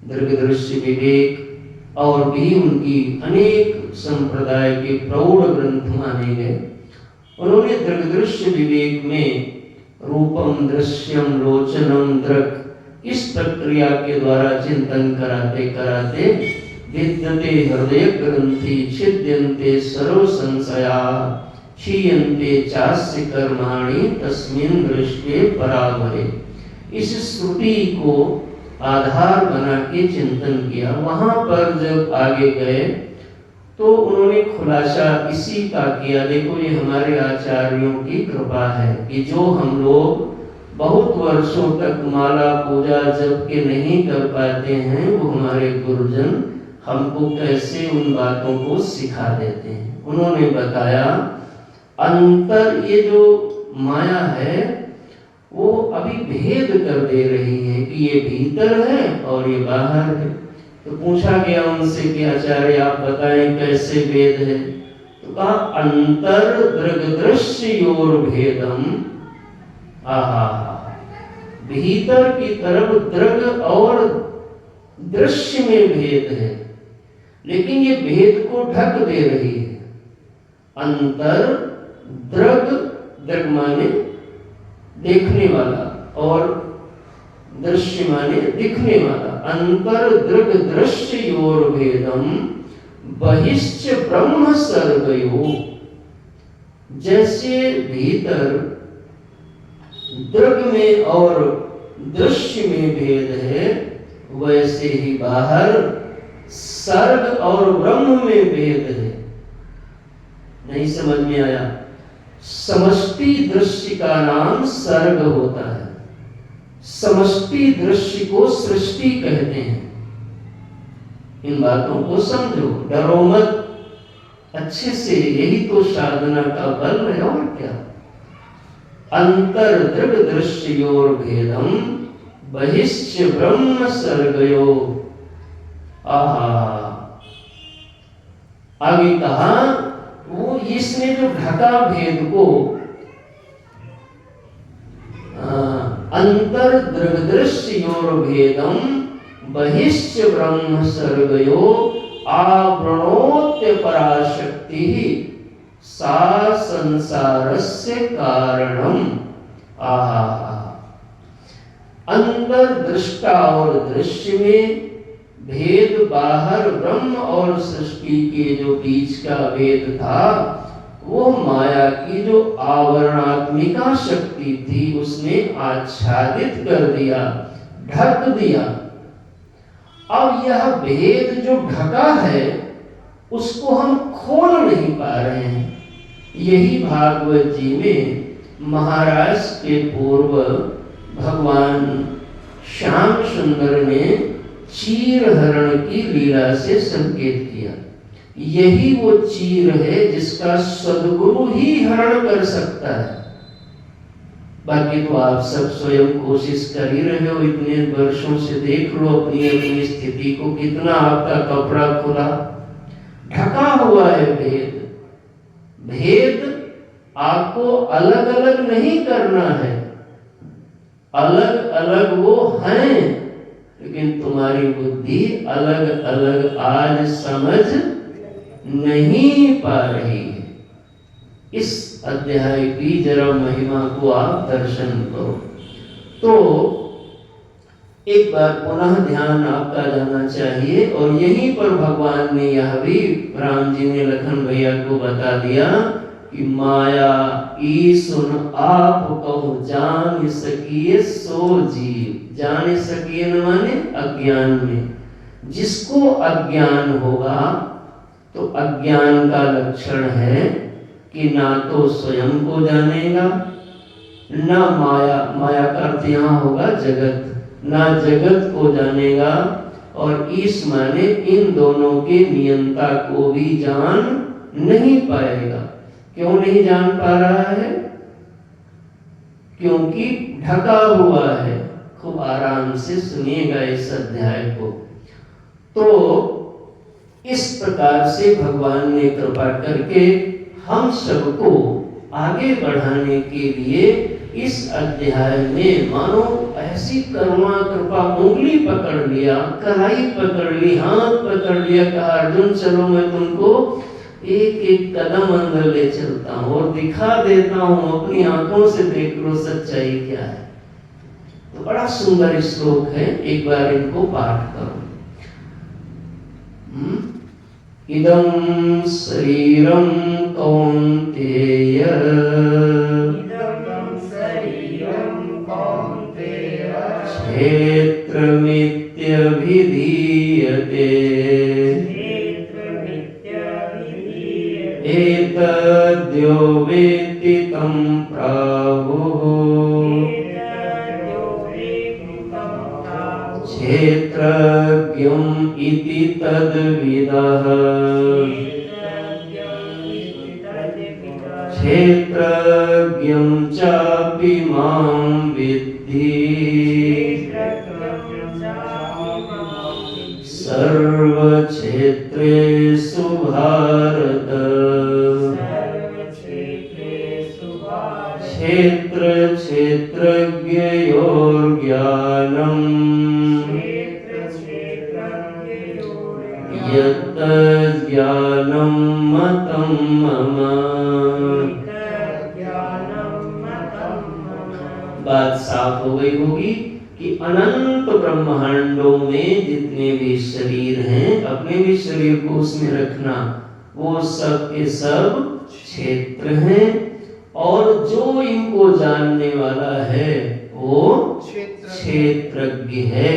A: दीर्घदृश्य विवेक और भी उनकी अनेक संप्रदाय के प्रौढ़ ग्रंथ माने गए। उन्होंने दीर्घदृश्य विवेक में रूपम दृश्यम लोचनम दृक् इस प्रक्रिया के द्वारा चिंतन कराते कराते विद्यते हृदय ग्रंथि छिद्यन्ते सर्व संशया, क्षीयन्ते चास्य कर्माणि तस्मिन् दृष्टे परावरे। इस श्रुति को आधार बना के चिंतन किया। वहां पर जब आगे गए तो उन्होंने खुलासा इसी का किया। देखो, ये हमारे आचार्यों की कृपा है कि जो हम लोग बहुत वर्षों तक माला पूजा जप के नहीं कर पाते हैं, वो हमारे गुरुजन हमको कैसे उन बातों को सिखा देते हैं। उन्होंने बताया अंतर, ये जो माया है वो अभी भेद कर दे रही है कि ये भीतर है और ये बाहर है। तो पूछा गया उनसे कि आचार्य आप बताएं कैसे भेद है? तो कहा अंतर दृग्दृश्योर भेदम। आहा, भीतर की तरफ दृग और दृश्य में भेद है, लेकिन ये भेद को ढक दे रही है। अंतर दृग माने देखने वाला और दृश्य माने दिखने वाला। अंतर दृग दृश्य योर भेदम, बहिश्च ब्रह्म सर्वयो। जैसे भीतर दृग में और दृश्य में भेद है, वैसे ही बाहर सर्ग और ब्रह्म में भेद है। नहीं समझ में आया? समष्टि दृश्य का नाम सर्ग होता है, समष्टि दृश्य को सृष्टि कहते हैं। इन बातों को समझो, डरो मत, अच्छे से, यही तो साधना का बल है और क्या। अंतर दृढ़ दृश्योर भेदम बहिश्च ब्रह्म सर्गयो। आहा, आगे कहा वो इसने जो ढका भेद को, अंतर दृढ़ दृश्योर भेदम बहिश्च ब्रह्म सर्गयो आवरणोत्य पराशक्ति सा संसारस्य कारणम। आहा, अंदर दृष्टा और दृश्य में भेद, बाहर ब्रह्म और सृष्टि के जो बीच का भेद था, वो माया की जो आवरणात्मिका शक्ति थी उसने आच्छादित कर दिया, ढक दिया। अब यह भेद जो ढका है उसको हम खोल नहीं पा रहे हैं। यही भागवत जी में महाराज के पूर्व भगवान श्याम सुंदर ने चीर हरण की लीला से संकेत किया। यही वो चीर है जिसका सद्गुरु ही हरण कर सकता है। बाकी तो आप सब स्वयं कोशिश कर ही रहे हो, इतने वर्षों से देख लो अपनी अपनी स्थिति को, कितना आपका कपड़ा खुला, ढका हुआ है भेद। भेद आपको अलग अलग नहीं करना है, अलग अलग वो हैं, लेकिन तुम्हारी बुद्धि अलग अलग आज समझ नहीं पा रही है। इस अध्याय की जरा महिमा को आप दर्शन करो तो एक बार पुनः ध्यान आपका जाना चाहिए। और यहीं पर भगवान ने यह भी, राम जी ने लखन भैया को बता दिया कि माया ई सुन आप कहूँ जान सकिए सो जीव। जान सकिए न माने अज्ञान में, जिसको अज्ञान होगा तो अज्ञान का लक्षण है कि ना तो स्वयं को जानेगा, ना माया का अर्थ यहाँ होगा जगत, ना जगत को जानेगा, और इस माने इन दोनों के नियंता को भी जान नहीं पाएगा। क्यों नहीं जान पा रहा है? क्योंकि ढका हुआ है। खूब आराम से सुनिएगा इस अध्याय को। तो इस प्रकार से भगवान ने कृपा करके हम सबको आगे बढ़ाने के लिए इस अध्याय में मानो ऐसी करुणा कृपा, उंगली पकड़ लिया, कलाई पकड़ ली, हाथ पकड़ लिया, कहा अर्जुन चलो मैं तुमको एक एक कदम अंदर ले चलता हूँ और दिखा देता हूँ, अपनी आंखों से देख लो सच्चाई क्या है। तो बड़ा सुंदर श्लोक है, एक बार इनको पाठ करो। इदं शरीरं कौन्तेय क्षेत्रमित्यभिधीयते एतद्यो वेत्ति तं प्राहुः क्षेत्रज्ञम् इति तद्विदः क्षेत्रज्ञं चापि मां विद्धि सर्वक्षेत्रेषु भारत क्षेत्र क्षेत्रज्ञयोर्ज्ञानम् यत्तज्ज्ञानं मतं मम। बात साफ हो गई होगी कि अनंत ब्रह्मांडों में जितने भी शरीर हैं, अपने भी शरीर को उसमें रखना, वो सब के सब क्षेत्र हैं, और जो इनको जानने वाला है वो क्षेत्रज्ञ है।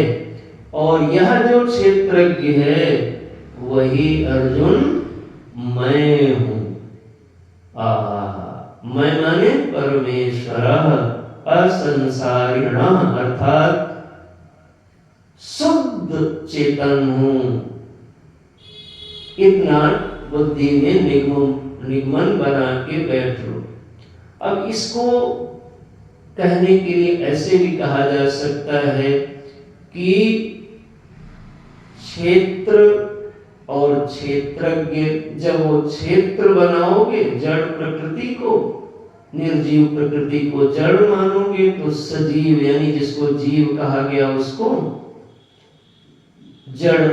A: और यह जो क्षेत्रज्ञ है वही अर्जुन मैं हूँ। मैं माने परमेश्वर, असंसारिणः अर्थात शुद्ध चेतन हूँ, इतना बुद्धि में निगमन बना के बैठ लो। अब इसको कहने के लिए ऐसे भी कहा जा सकता है कि क्षेत्र और क्षेत्रज्ञ, जब वो क्षेत्र बनाओगे जड़ प्रकृति को, निर्जीव प्रकृति को जड़ मानोगे, तो सजीव यानी जिसको जीव कहा गया उसको जड़,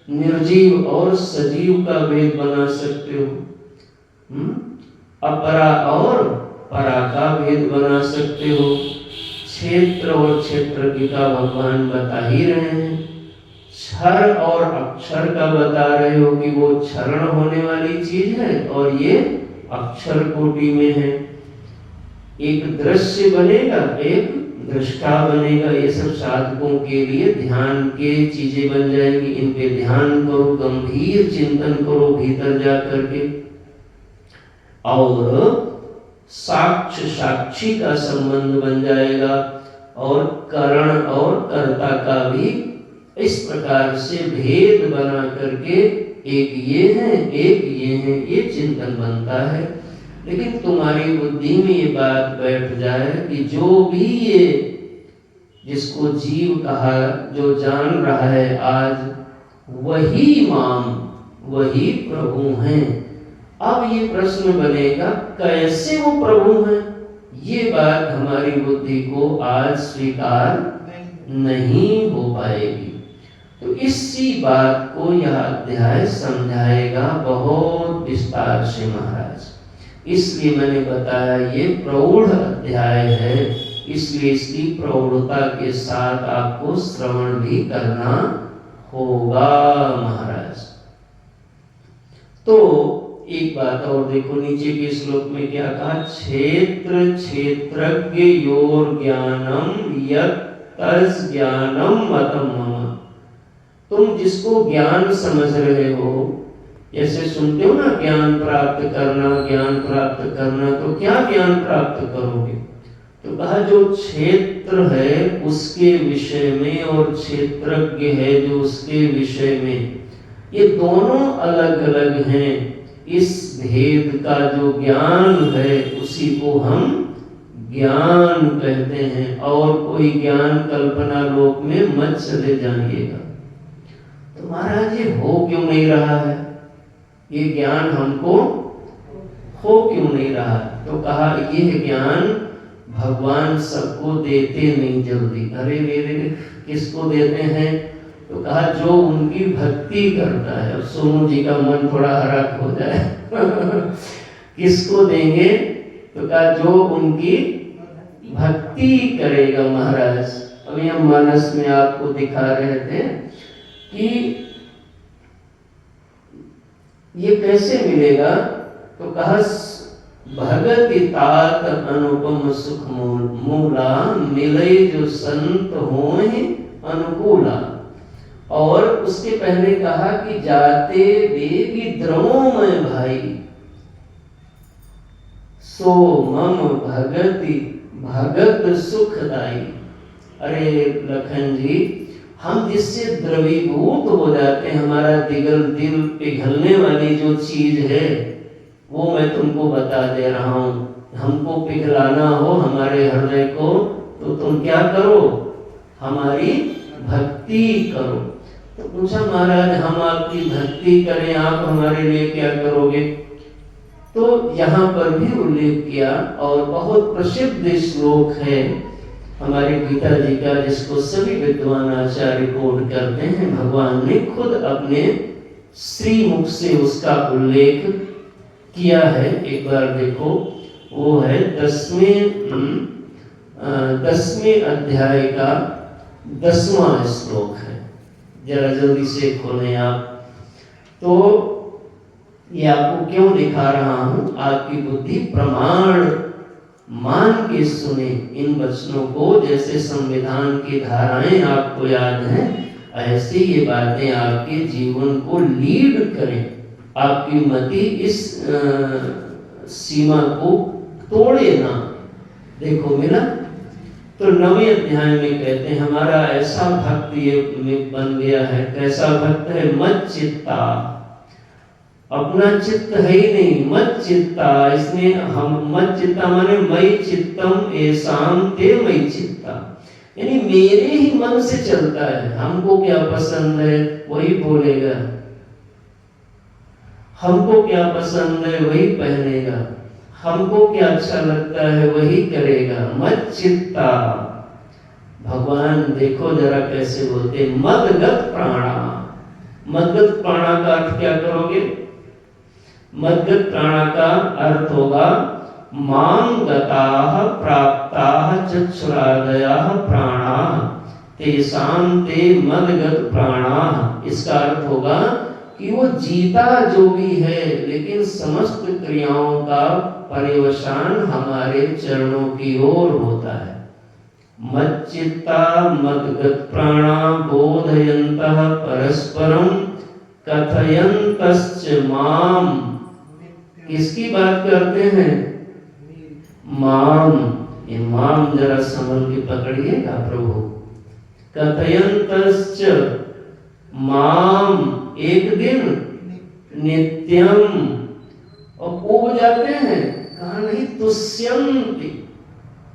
A: निर्जीव और सजीव का भेद बना सकते हो। अपरा और परा का भेद बना सकते हो। क्षेत्र और क्षेत्रज्ञ का भगवान बता ही रहे हैं। क्षर और अक्षर का बता रहे हो कि वो क्षरण होने वाली चीज है और ये अक्षर कोटि में है। एक दृश्य बनेगा, एक दृष्टा बनेगा। ये सब साधकों के लिए ध्यान के चीजें बन जाएंगी। इन पे ध्यान करो, गंभीर चिंतन करो भीतर जा करके। और साक्ष्य साक्षी का संबंध बन जाएगा और करण और कर्ता का भी इस प्रकार से भेद बना करके एक ये है, एक ये है, ये चिंतन बनता है। लेकिन तुम्हारी बुद्धि में ये बात बैठ जाए कि जो भी ये जिसको जीव कहा, जो जान रहा है आज, वही माम, वही प्रभु हैं। अब ये प्रश्न बनेगा कैसे वो प्रभु हैं? ये बात हमारी बुद्धि को आज स्वीकार नहीं हो पाएगी। तो इसी बात को यह अध्याय समझाएगा बहुत विस्तार से महाराज। इसलिए मैंने बताया ये प्रौढ़ अध्याय है, इसलिए इसकी प्रौढ़ता के साथ आपको श्रवण भी करना होगा महाराज। तो एक बात और देखो, नीचे के श्लोक में क्या कहा? क्षेत्र क्षेत्रज्ञ योर ज्ञानम यत् तस् ज्ञानम मतम मम। तुम जिसको ज्ञान समझ रहे हो, जैसे सुनते हो ना ज्ञान प्राप्त करना, ज्ञान प्राप्त करना, तो क्या ज्ञान प्राप्त करोगे? तो कहा जो क्षेत्र है उसके विषय में और क्षेत्रज्ञ है जो उसके विषय में, ये दोनों अलग अलग हैं। इस भेद का जो ज्ञान है उसी को हम ज्ञान कहते हैं। और कोई ज्ञान कल्पना लोक में मत चले जाइएगा। तो महाराज ये हो क्यों नहीं रहा है? ये ज्ञान हमको हो क्यों नहीं रहा? तो कहा यह ज्ञान भगवान सबको देते नहीं जल्दी। अरे रे किसको देते हैं? तो कहा जो उनकी भक्ति करता है। अब सोनू जी का मन थोड़ा हरक हो जाए किसको देंगे? तो कहा जो उनकी भक्ति करेगा महाराज। अभी हम मानस में आपको दिखा रहे थे कि ये कैसे मिलेगा। तो कहा भगति तात अनुपम सुख मूला, मिले जो संत होए अनुकूला। और उसके पहले कहा कि जाते वेगी द्रवों में भाई, सो मम भगति भगत सुखदाई। अरे लखन जी, हम जिससे द्रवीभूत हो जाते हैं, हमारा दिल पिघलने वाली जो चीज है वो मैं तुमको बता दे रहा हूँ। हमको पिघलाना हो हमारे हृदय को, तो तुम क्या करो? हमारी भक्ति करो। तो पूछा महाराज हम आपकी भक्ति करें, आप हमारे लिए क्या करोगे? तो यहाँ पर भी उल्लेख किया और बहुत प्रसिद्ध श्लोक है हमारे गीता जी का, जिसको सभी विद्वान आचार्य कोट करते हैं। भगवान ने खुद अपने श्री मुख से उसका उल्लेख किया है। एक बार देखो, वो है 10वें अध्याय का 10वां श्लोक है। जरा जल्दी से खोलें आप। तो ये आपको क्यों दिखा रहा हूं? आपकी बुद्धि प्रमाण मान के सुने इन वचनों को। जैसे संविधान की धाराएं आपको याद हैं, ऐसे ये बातें आपके जीवन को लीड करें, आपकी मति इस सीमा को तोड़े ना। देखो मिला तो 9वें अध्याय में कहते हैं हमारा ऐसा भक्त ये बन गया है। कैसा भक्त है? मत चित्ता, अपना चित्त है ही नहीं, मत चित्ता। इसमें हम मत चित्ता माने मई चित्तम एसाम ते मई चित्ता, यानी मेरे ही मन से चलता है। हमको क्या पसंद है वही बोलेगा, हमको क्या पसंद है वही पहनेगा, हमको क्या अच्छा लगता है वही करेगा। मत चित्ता। भगवान देखो जरा कैसे बोलते, मदगत प्राणा। मदगत प्राणा का अर्थ क्या करोगे? मदगत प्राणा का अर्थ होगा मां गताः प्राप्ताः चक्षुरादयाः प्राणाः तेषां ते मदगत प्राणाः। इसका अर्थ होगा कि वो जीता जो भी है, लेकिन समस्त क्रियाओं का पर्यवसान हमारे चरणों की ओर होता है। मच्चित्ता मद्गत प्राणा बोधयन्तः परस्परम कथयन्तश्च माम। किसकी बात करते हैं? माम। ये माम जरा संभल के पकड़िएगा प्रभु। कथयन्तश्च माम, एक दिन नित्यम। और उब जाते हैं, कहा नहीं तुष्यंति।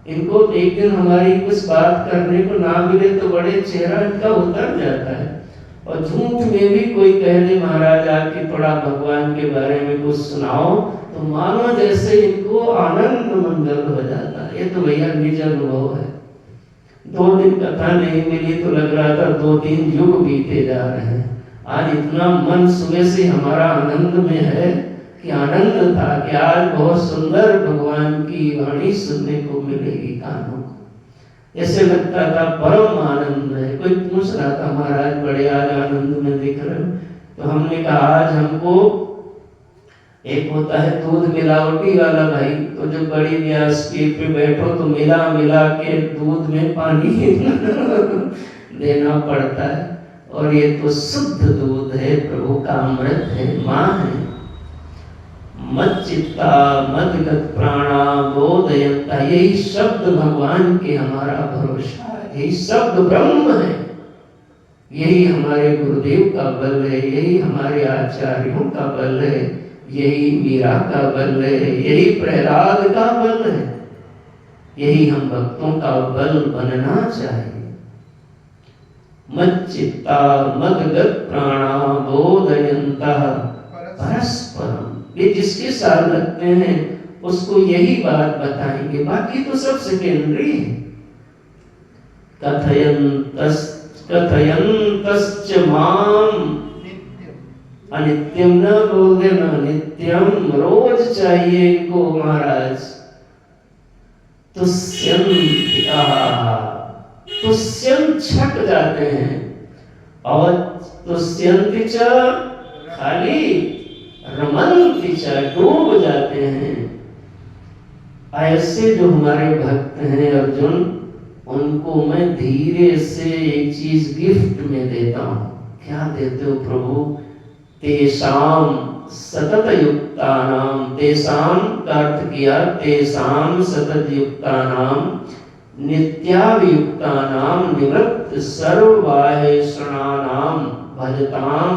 A: इनको एक दिन हमारी कुछ बात करने को ना मिले तो बड़े चेहरा इनका उतर जाता है। और झूठ में भी कोई कह दे महाराज आके थोड़ा भगवान के बारे में कुछ सुनाओ, तो मानो जैसे इनको आनंद मंगल हो जाता है। ये तो भैया निज अनुभव है। 2 दिन कथा नहीं मिली तो लग रहा था 2-3 युग बीते जा रहे हैं। आज इतना मन सुबह से हमारा आनंद में है कि आनंद था कि आज बहुत सुंदर भगवान की वाणी सुनने को मिलेगी कानों को। ऐसे लगता था परम आनंद है। कोई पूछ रहा था महाराज बड़े आज आनंद में दिख रहे हो, तो हमने कहा आज हमको एक होता है दूध मिलावटी वाला भाई, तो जब बड़ी व्यासपीठ पे बैठो तो मिला मिला के दूध में पानी देना पड़ता है। और ये तो शुद्ध दूध है, प्रभु का अमृत है, माँ है। मच्चित्ता मदगत प्राणा बोधयन्ता, यही शब्द भगवान के हमारा भरोसा है। यही शब्द ब्रह्म है। यही हमारे गुरुदेव का बल है, यही हमारे आचार्यों का बल है, यही मीरा का बल है, यही प्रहलाद का बल है। यही हम भक्तों का बल बनना चाहिए। मच्चित्ता मदगत प्राणा बोधयन्तः परस्परम। ये जिसके साथ लगते हैं उसको यही बात बताएंगे, बाकी तो सब सेकेंडरी है। कथयन्तश्च माम। अनित्यम न बोल देना, नित्यम रोज चाहिए इनको महाराज। तुष्यन्ति, तुष्यंत छट जाते हैं। और तुष्यन्ति च खाली रमन्ति च डूब जाते हैं। ऐसे जो हमारे भक्त हैं अर्जुन, उनको मैं धीरे से एक चीज गिफ्ट में देता हूँ। क्या देते हो प्रभु? तेषाम सतत युक्तानाम। तेषाम का अर्थ किया तेषाम सतत युक्तानाम नित्याभियुक्तानाम निवृत्त सर्ववाहेषणानाम भजताम।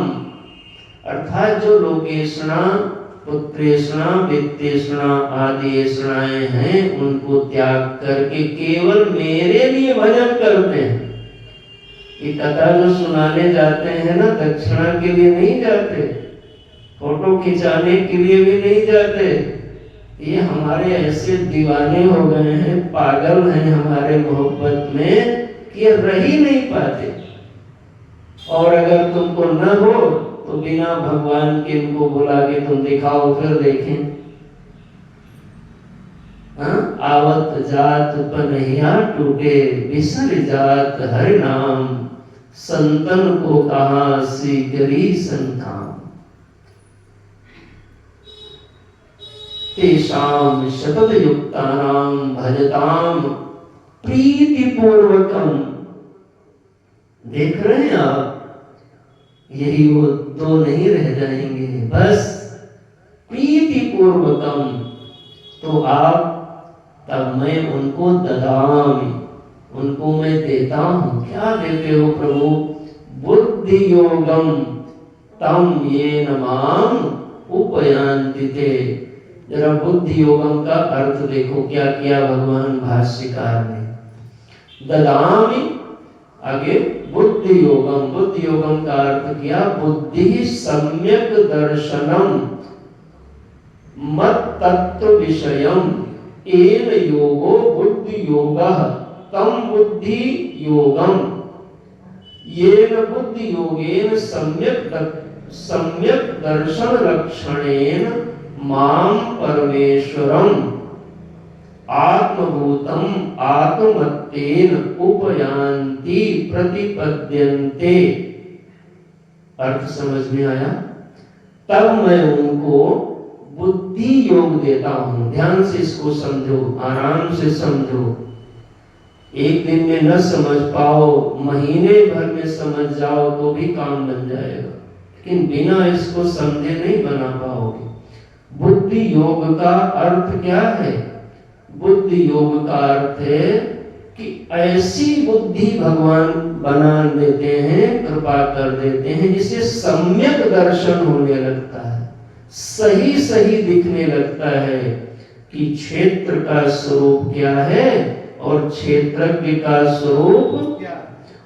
A: अर्थात जो लोकेषणा पुत्रेषणा वित्तेषणा आदि ऐषणाएं हैं उनको त्याग करके केवल मेरे लिए भजन करते हैं। ये कथा जो सुनाने जाते हैं ना, दक्षिणा के लिए नहीं जाते, फोटो खिंचाने के लिए भी नहीं जाते। ये हमारे ऐसे दीवाने हो गए हैं, पागल हैं हमारे मोहब्बत में कि ये रह ही नहीं पाते। और अगर तुमको न हो तो बिना भगवान के इनको बुला के तुम दिखाओ, फिर देखें। आवत जात पनहिया टूटे, बिसर जात हरि नाम, संतन को कहा सीकरी संतान। तेषाम शतत युक्तानाम भजताम प्रीतिपूर्वकम। देख रहे हैं आप, यही वो 2 नहीं रह जाएंगे, बस प्रीतिपूर्वकम। तो आप तब मैं उनको ददामी, उनको मैं देता हूँ। क्या देते हो प्रभु? बुद्धि योगम तम ये नमाम उपयांति ते। जरा बुद्धि योगम का अर्थ देखो क्या किया भगवान भाष्यकार ने। ददामि, आगे बुद्धि योगम, बुद्धि योगम का अर्थ किया बुद्धि सम्यक दर्शनम मत तत्व विषयम एन योगो बुद्धि योगः तम बुद्धि योगम येन बुद्धि योगेन सम्यक दर्शन लक्षणेन माम परमेश्वरम आत्मभूतम आत्मत्तेन उपयांति प्रतिपद्यन्ते। अर्थ समझ में आया? तब मैं उनको बुद्धि योग देता हूं। ध्यान से इसको समझो, आराम से समझो। एक दिन में न समझ पाओ, महीने भर में समझ जाओ तो भी काम बन जाएगा, लेकिन बिना इसको समझे नहीं बना पाओगे। बुद्धि योग का अर्थ क्या है? बुद्धि योग का अर्थ है कि ऐसी बुद्धि भगवान बना देते हैं, कृपा कर देते हैं, जिसे सम्यक दर्शन होने लगता है, सही सही दिखने लगता है कि क्षेत्र का स्वरूप क्या है और क्षेत्रज्ञ का स्वरूप क्या।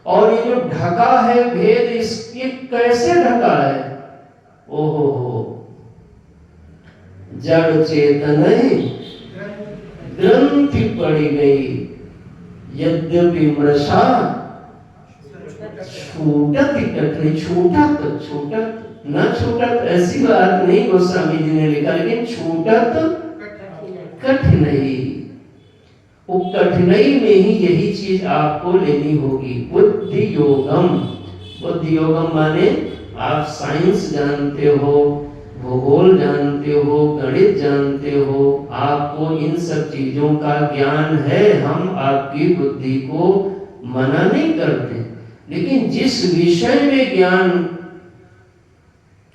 A: और ये जो ढका है भेद, इसके कैसे ढका है? ओहो हो, जड़ चेतन ग्रंथि पड़ी गई, यद्यपि मृषा छूटत कठिन। छूटत न छूटत ऐसी बात नहीं गोस्वामी जी ने लिखा, लेकिन छूटत कठिनाई। वो कठिनाई में ही यही चीज आपको लेनी होगी, बुद्धि योगम। बुद्धि योगम माने आप साइंस जानते हो, भूगोल जानते हो, गणित जानते हो, आपको इन सब चीजों का ज्ञान है। हम आपकी बुद्धि को मना नहीं करते, लेकिन जिस विषय में ज्ञान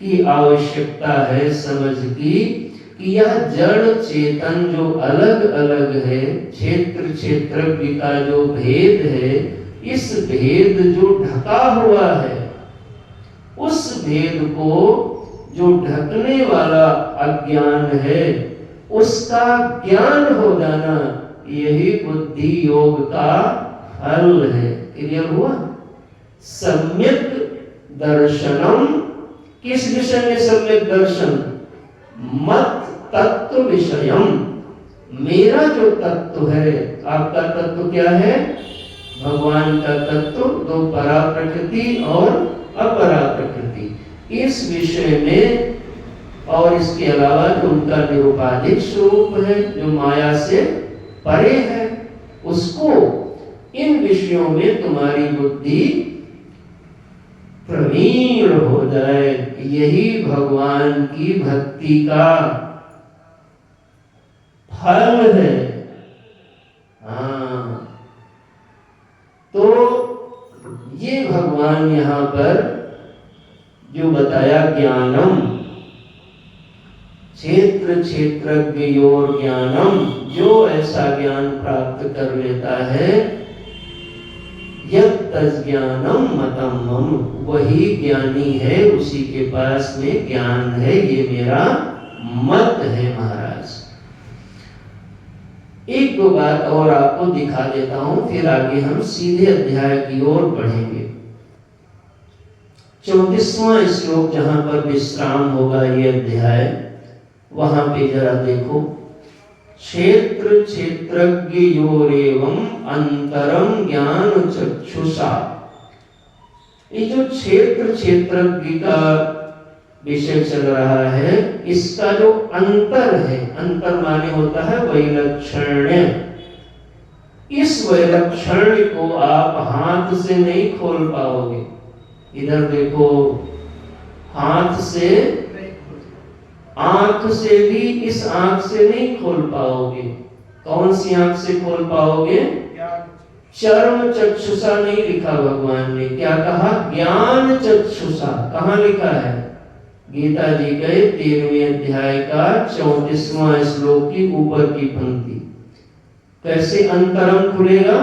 A: की आवश्यकता है, समझ की, कि यह जड़ चेतन जो अलग अलग है, क्षेत्र क्षेत्रज्ञ का जो भेद है, इस भेद जो ढका हुआ है, उस भेद को जो ढकने वाला अज्ञान है, उसका ज्ञान हो जाना, यही बुद्धि योग का फल है। क्लियर हुआ? सम्यक दर्शनम, किस विषय में सम्यक दर्शन? मत तत्व विषयम, मेरा जो तत्व है, आपका तत्व क्या है? भगवान का तत्व, दो परा प्रकृति और अपरा प्रकृति, इस विषय में, और इसके अलावा जो उनका निरुपाधिक स्वरूप है, जो माया से परे है, उसको, इन विषयों में तुम्हारी बुद्धि प्रवीण हो जाए, यही भगवान की भक्ति का फल है। हाँ, तो ये भगवान यहाँ पर जो बताया ज्ञानम, क्षेत्र क्षेत्रज्ञ योर ज्ञानम, जो ऐसा ज्ञान प्राप्त कर लेता है, यज्ञानम मतम मम, वही ज्ञानी है, उसी के पास में ज्ञान है, ये मेरा मत है महाराज। एक दो बात और आपको दिखा देता हूं, फिर आगे हम सीधे अध्याय की ओर बढ़ेंगे। 34वां श्लोक जहां पर विश्राम होगा ये अध्याय, वहां पे जरा देखो। क्षेत्र क्षेत्रज्ञ योरेवं अंतरम ज्ञान चक्षुषा। ये जो क्षेत्र क्षेत्रज्ञ का विषय चल रहा है, इसका जो अंतर है, अंतर माने होता है वैलक्षण्य। इस वैलक्षण्य को आप हाथ से नहीं खोल पाओगे। इधर देखो, हाथ से, आंख से भी, इस आंख से नहीं खोल पाओगे। कौन सी आंख से खोल पाओगे? चर्म चक्षुषा नहीं लिखा भगवान ने, क्या कहा? ज्ञान चक्षुषा। कहाँ लिखा है? गीता जी के 13वें अध्याय का 34वां श्लोक की ऊपर की पंक्ति। कैसे अंतरम खुलेगा?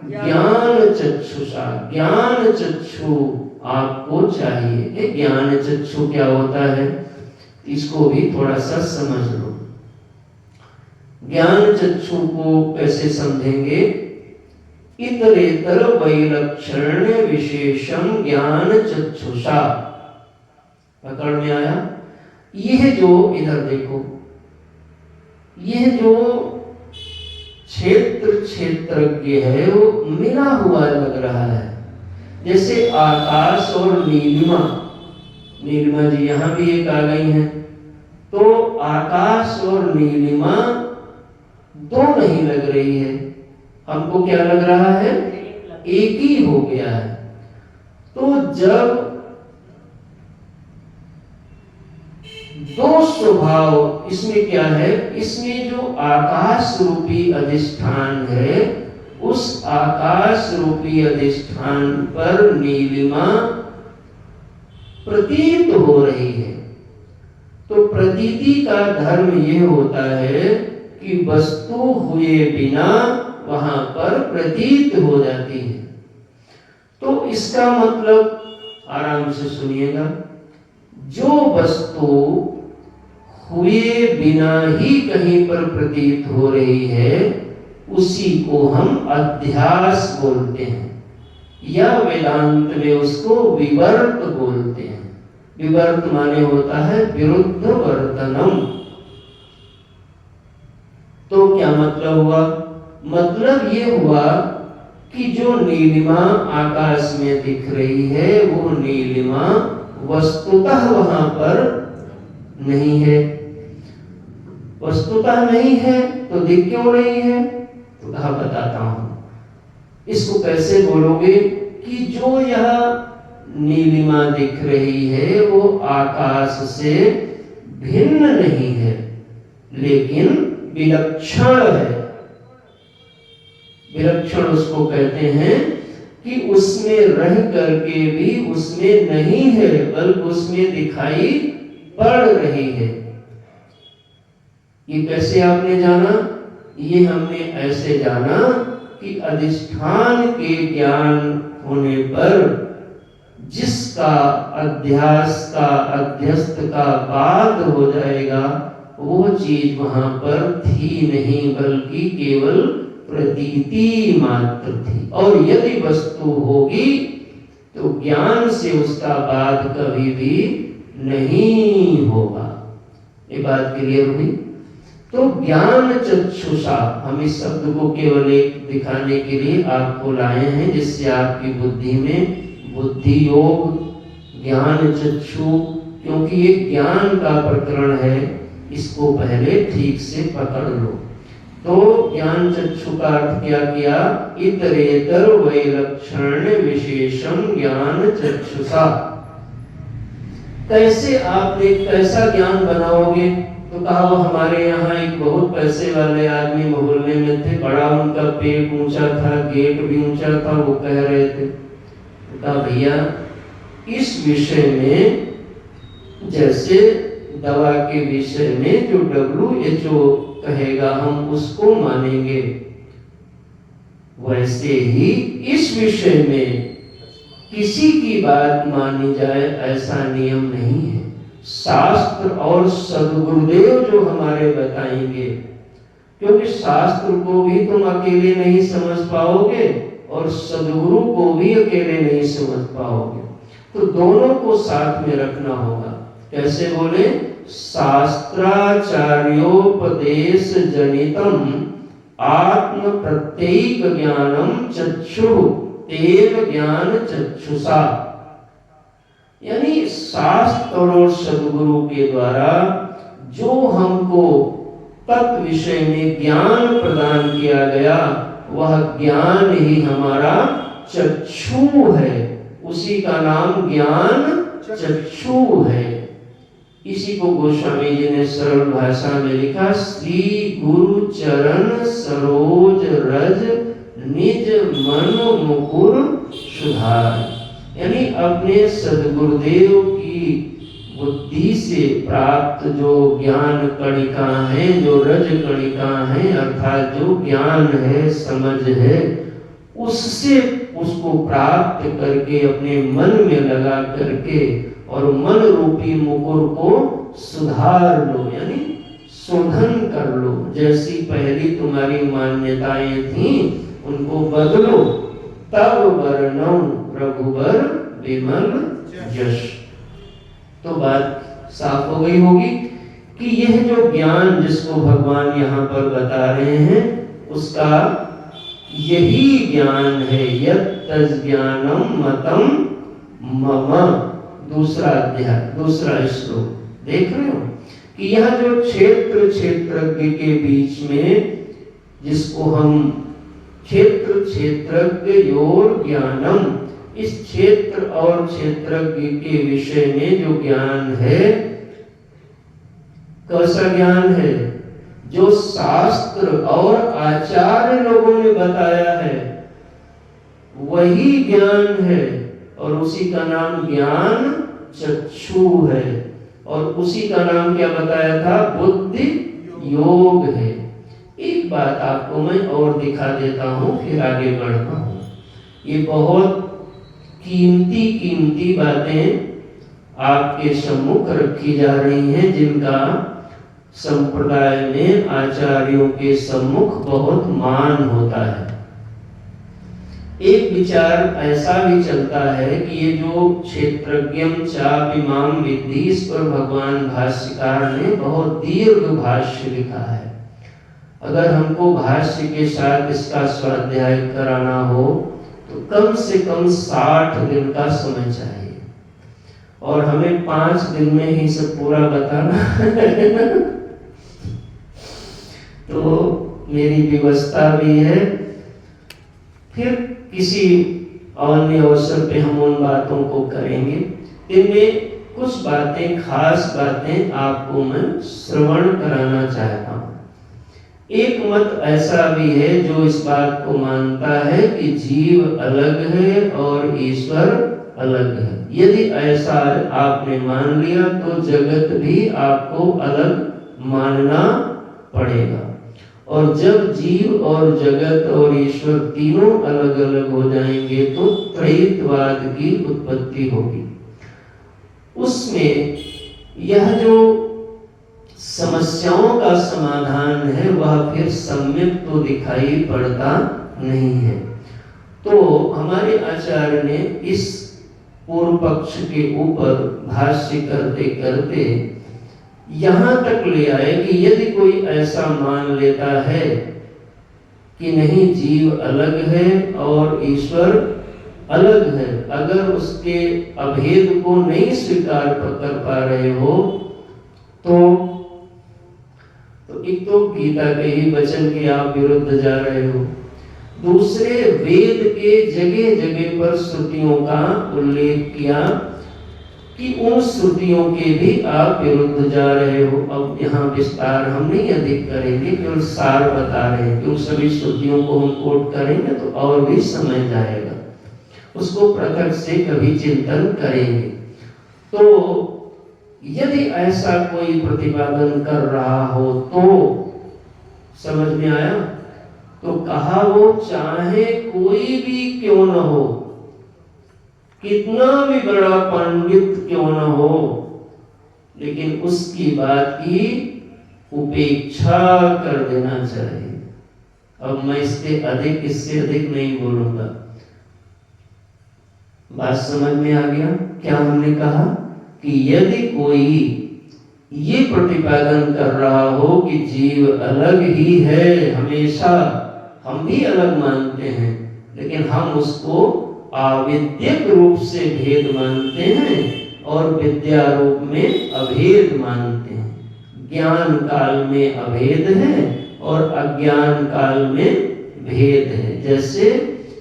A: ज्ञान चक्षुषा, ज्ञान चक्षु आपको चाहिए। ये ज्ञान चक्षु क्या होता है, इसको भी थोड़ा सा समझ लो। ज्ञान चक्षु को कैसे समझेंगे? इतरेतर वैलक्षण विशेषम ज्ञान चक्षुषा। पकड़ में आया? यह जो इधर देखो, यह जो क्षेत्रज्ञ है वो मिला हुआ लग रहा है, जैसे आकाश और नीलिमा। नीलिमा जी यहाँ भी एक आ गई हैं, तो आकाश और नीलिमा दो नहीं लग रही है, हमको क्या लग रहा है? एक ही हो गया है। तो जब दो स्वभाव, इसमें क्या है, इसमें जो आकाश रूपी अधिष्ठान है, उस आकाश रूपी अधिष्ठान पर नीलिमा प्रतीत हो रही है। तो प्रतीति का धर्म यह होता है कि वस्तु हुए बिना वहां पर प्रतीत हो जाती है। तो इसका मतलब आराम से सुनिएगा, जो वस्तु हुए बिना ही कहीं पर प्रतीत हो रही है उसी को हम अध्यास बोलते हैं, या वेदांत में उसको विवर्त बोलते हैं। विवर्त माने होता है विरुद्ध वर्तनम। तो क्या मतलब हुआ? मतलब ये हुआ कि जो नीलिमा आकाश में दिख रही है वो नीलिमा वस्तुतः वहां पर नहीं है। वस्तुतः नहीं है तो दिख क्यों रही है? तो कहा बताता हूं। इसको कैसे बोलोगे कि जो यह नीलिमा दिख रही है वो आकाश से भिन्न नहीं है, लेकिन विलक्षण है। विलक्षण उसको कहते हैं कि उसमें रह करके भी उसमें नहीं है, बल्कि उसमें दिखाई पड़ रही है। ये कैसे आपने जाना? ये हमने ऐसे जाना कि अधिष्ठान के ज्ञान होने पर जिसका अध्यास का अध्यस्त का बाद हो जाएगा, वो चीज वहां पर थी नहीं, बल्कि केवल प्रतीति मात्र थी। और यदि वस्तु होगी तो ज्ञान से उसका बाद कभी भी नहीं होगा। ये बात क्लियर हुई? तो ज्ञान चक्षुषा, हम इस शब्द को केवल एक दिखाने के लिए आपको लाए हैं, जिससे आपकी बुद्धि में बुद्धि योग ज्ञान चक्षु, क्योंकि ये ज्ञान का प्रकरण है, इसको पहले ठीक से पकड़ लो। तो ज्ञान चक्षु का अर्थ क्या किया? इतरेतर वैलक्षण विशेषम ज्ञान चक्षुषा। कैसे आप एक कैसा ज्ञान बनाओगे? तो कहा वो हमारे यहाँ एक बहुत पैसे वाले आदमी मोहल्ले में थे, बड़ा उनका पेट ऊंचा था, गेट भी ऊंचा था, वो कह रहे थे। तो कहा भैया इस विषय में जैसे दवा के विषय में जो WHO कहेगा हम उसको मानेंगे, वैसे ही इस विषय में किसी की बात मानी जाए ऐसा नियम नहीं है। शास्त्र और सद्गुरुदेव जो हमारे बताएंगे, क्योंकि शास्त्र को भी तुम अकेले नहीं समझ पाओगे और सद्गुरु को भी अकेले नहीं समझ पाओगे, तो दोनों को साथ में रखना होगा। कैसे बोले? शास्त्राचार्योपदेश जनितम आत्म प्रत्येक ज्ञानम चक्षु तेन ज्ञान चक्षुषा। यानी शास्त्र और सद्गुरु के द्वारा जो हमको तत्व विषय में ज्ञान प्रदान किया गया, वह ज्ञान ही हमारा चक्षु है, उसी का नाम ज्ञान चक्षु है। इसी को गोस्वामी जी ने सरल भाषा में लिखा, श्री गुरु चरण सरोज रज निज मन मुकुर सुधार। यानी अपने सद्गुरुदेव की बुद्धि से प्राप्त जो ज्ञान कणिका हैं, जो रज कणिका हैं, अर्थात जो ज्ञान है, समझ है, उससे उसको प्राप्त करके अपने मन में लगा करके और मन रूपी मुकुर को सुधार लो, यानी शोधन कर लो। जैसी पहली तुम्हारी मान्यताएं थी उनको बदलो, तब वर्णौ रघुबर विमल यश। तो बात साफ हो गई होगी कि यह जो ज्ञान जिसको भगवान यहाँ पर बता रहे हैं उसका यही ज्ञान है। यत् तज्ज्ञानम मतम मम, दूसरा अध्याय, दूसरा श्लोक देख रहे हो कि यह जो क्षेत्र क्षेत्रज्ञ के बीच में जिसको हम क्षेत्र क्षेत्रज्ञ योर ज्ञानम, इस क्षेत्र और क्षेत्रज्ञ के विषय में जो ज्ञान है, कैसा ज्ञान है? जो शास्त्र और आचार्य लोगों ने बताया है वही ज्ञान है, और उसी का नाम ज्ञान चक्षु है, और उसी का नाम क्या बताया था? बुद्धि योग है। एक बात आपको मैं और दिखा देता हूँ, फिर आगे बढ़ता हूँ। ये बहुत कीमती कीमती बातें आपके सम्मुख रखी जा रही हैं, जिनका संप्रदाय में आचार्यों के सम्मुख बहुत मान होता है। एक विचार ऐसा भी चलता है कि ये जो क्षेत्रज्ञम चापिमाम विद्धि, इस पर भगवान भाष्यकार ने बहुत दीर्घ भाष्य लिखा है। अगर हमको भाष्य के साथ इसका स्वाध्याय कराना हो तो कम से कम 60 दिन का समय चाहिए, और हमें 5 दिन में ही सब पूरा बताना है। तो मेरी व्यवस्था भी है, फिर किसी अन्य अवसर पे हम उन बातों को करेंगे। इनमें कुछ बातें, खास बातें आपको मैं श्रवण कराना चाहता हूँ। एक मत ऐसा भी है जो इस बात को मानता है कि जीव अलग है और ईश्वर अलग है। यदि ऐसा आपने मान लिया तो जगत भी आपको अलग मानना पड़ेगा, और जब जीव और जगत और ईश्वर तीनों अलग अलग हो जाएंगे तो त्रैतवाद की उत्पत्ति होगी। उसमें यह जो समस्याओं का समाधान है वह फिर सम्यक तो दिखाई पड़ता नहीं है। तो हमारे आचार्य ने इस पूर्व पक्ष के ऊपर भाष्य करते करते यहाँ तक ले आए कि यदि कोई ऐसा मान लेता है कि नहीं, जीव अलग है और ईश्वर अलग है, अगर उसके अभेद को नहीं स्वीकार कर पा रहे हो तो एक तो गीता के ही वचन के आप विरुद्ध जा रहे हो, दूसरे वेद के जगह जगह पर श्रुतियों का उल्लेख किया कि उन श्रुतियों के भी आप विरुद्ध जा रहे हो। अब यहाँ विस्तार हम नहीं अधिक करेंगे, केवल सार बता रहे हैं, क्योंकि सभी श्रुतियों को हम कोट करेंगे तो और भी समय जाएगा, उसको पृथक से कभी चिंतन करेंगे। तो यदि ऐसा कोई प्रतिपादन कर रहा हो तो समझ में आया, तो कहा वो चाहे कोई भी क्यों न हो, कितना भी बड़ा पंडित क्यों न हो, लेकिन उसकी बात की उपेक्षा कर देना चाहिए। अब मैं इससे अधिक नहीं बोलूंगा। बात समझ में आ गया? क्या हमने कहा कि यदि कोई ये प्रतिपादन कर रहा हो कि जीव अलग ही है, हमेशा हम भी अलग मानते हैं, लेकिन हम उसको आविद्यक रूप से भेद मानते हैं और विद्या रूप में अभेद मानते हैं। ज्ञान काल में अभेद है और अज्ञान काल में भेद है। जैसे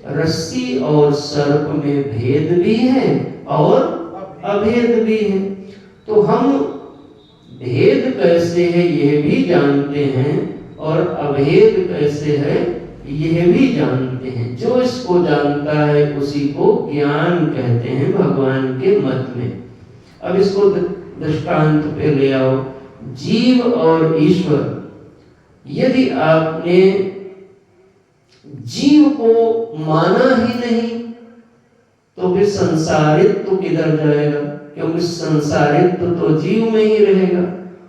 A: रस्सी और सर्प में भेद भी है और अभेद भी है। तो हम भेद कैसे है यह भी जानते हैं और अभेद कैसे है यह भी जानते हैं। जो इसको जानता है उसी को ज्ञान कहते हैं भगवान के मत में। अब इसको दृष्टांत पे ले आओ। जीव और ईश्वर, यदि आपने जीव को माना ही नहीं तो फिर संसारित्व किधर जाएगा? क्योंकि संसारित्व तो जीव में ही रहेगा,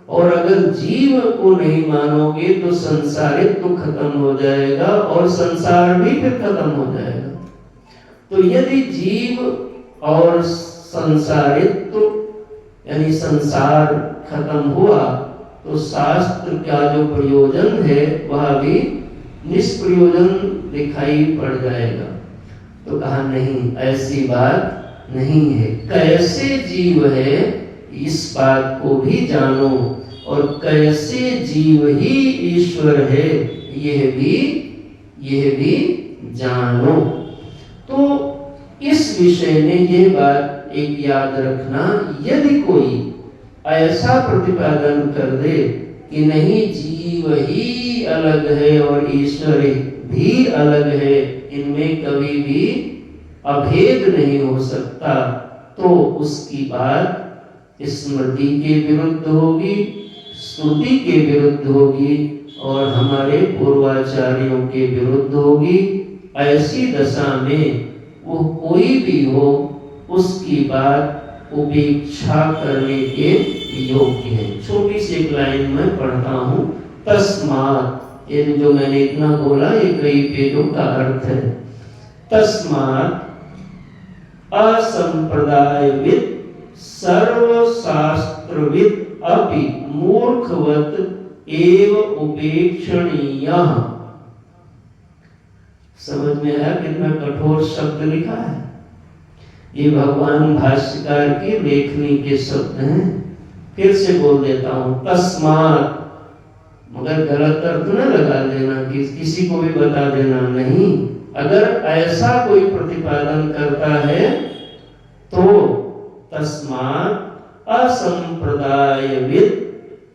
A: और अगर जीव को नहीं मानोगे तो संसारित्व खत्म हो जाएगा और संसार भी फिर खत्म हो जाएगा। तो यदि जीव और संसारित्व यानी संसार खत्म हुआ तो शास्त्र का जो प्रयोजन है वह भी निष्प्रयोजन दिखाई पड़ जाएगा। तो कहा नहीं, ऐसी बात नहीं है। कैसे जीव है इस बात को भी जानो, और कैसे जीव ही ईश्वर है यह भी जानो। तो इस विषय में ये बात एक याद रखना, यदि कोई ऐसा प्रतिपादन कर दे कि नहीं जीव ही अलग है और ईश्वर भी अलग है, इनमें कभी भी अभेद नहीं हो सकता, तो उसकी बात स्मृति के विरुद्ध होगी, श्रुति के विरुद्ध होगी और हमारे पूर्वाचार्यों के विरुद्ध होगी। ऐसी दशा में वो कोई भी हो उसकी बात उपेक्षा करने के योग्य है। छोटी सी एक लाइन में पढ़ता हूँ। तस्मात्, ये जो मैंने इतना बोला ये कई पेजों का अर्थ है। तस्मात् असंप्रदायविद सर्वशास्त्रविद अपि मूर्खवत एव उपेक्षणीयः। समझ में आया कितना कठोर शब्द लिखा है? ये भगवान भाष्यकार की लेखनी के शब्द हैं। फिर से बोल देता हूं, तस्मात्, मगर गलत अर्थ न लगा देना कि किसी को भी बता देना नहीं। अगर ऐसा कोई प्रतिपादन करता है तो तस्मात् असंप्रदायविद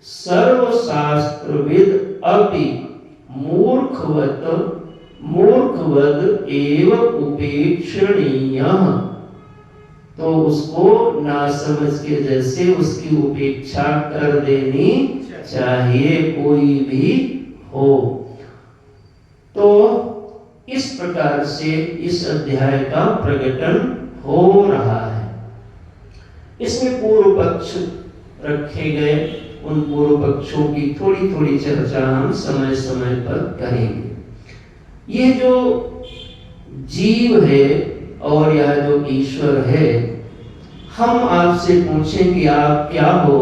A: सर्वशास्त्रविद अपि मूर्खवद एव उपेक्षणीयः। तो उसको ना समझ के जैसे उसकी उपेक्षा कर देनी चाहिए, कोई भी हो। तो इस प्रकार से इस अध्याय का प्रकटन हो रहा है। इसमें पूर्व पक्ष रखे गए, उन पूर्व पक्षों की थोड़ी थोड़ी चर्चा हम समय समय पर करेंगे। ये जो जीव है और यह जो ईश्वर है, हम आपसे पूछें कि आप क्या हो,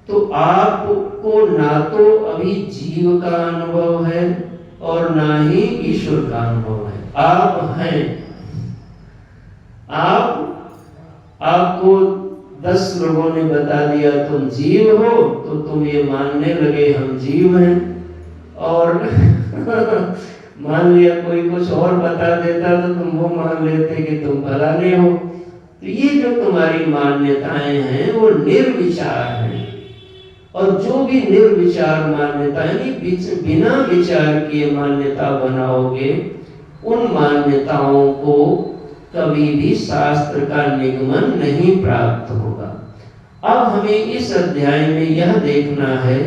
A: तो आपको ना तो अभी जीव का अनुभव है और ना ही ईश्वर का अनुभव है। आप हैं। आपको 10 लोगों ने बता दिया तुम जीव हो, तो तुम ये मानने लगे हम जीव हैं, और मान लिया कोई कुछ और बता देता तो तुम वो मान लेते कि तुम फलाने हो। तो ये जो तुम्हारी मान्यताएं हैं वो निर्विचार हैं, और जो भी निर्विचार मान्यता यानी बिना विचार किए मान्यता बनाओगे, उन मान्यताओं को कभी भी शास्त्र का निगमन नहीं प्राप्त होगा। अब हमें इस अध्याय में यह देखना है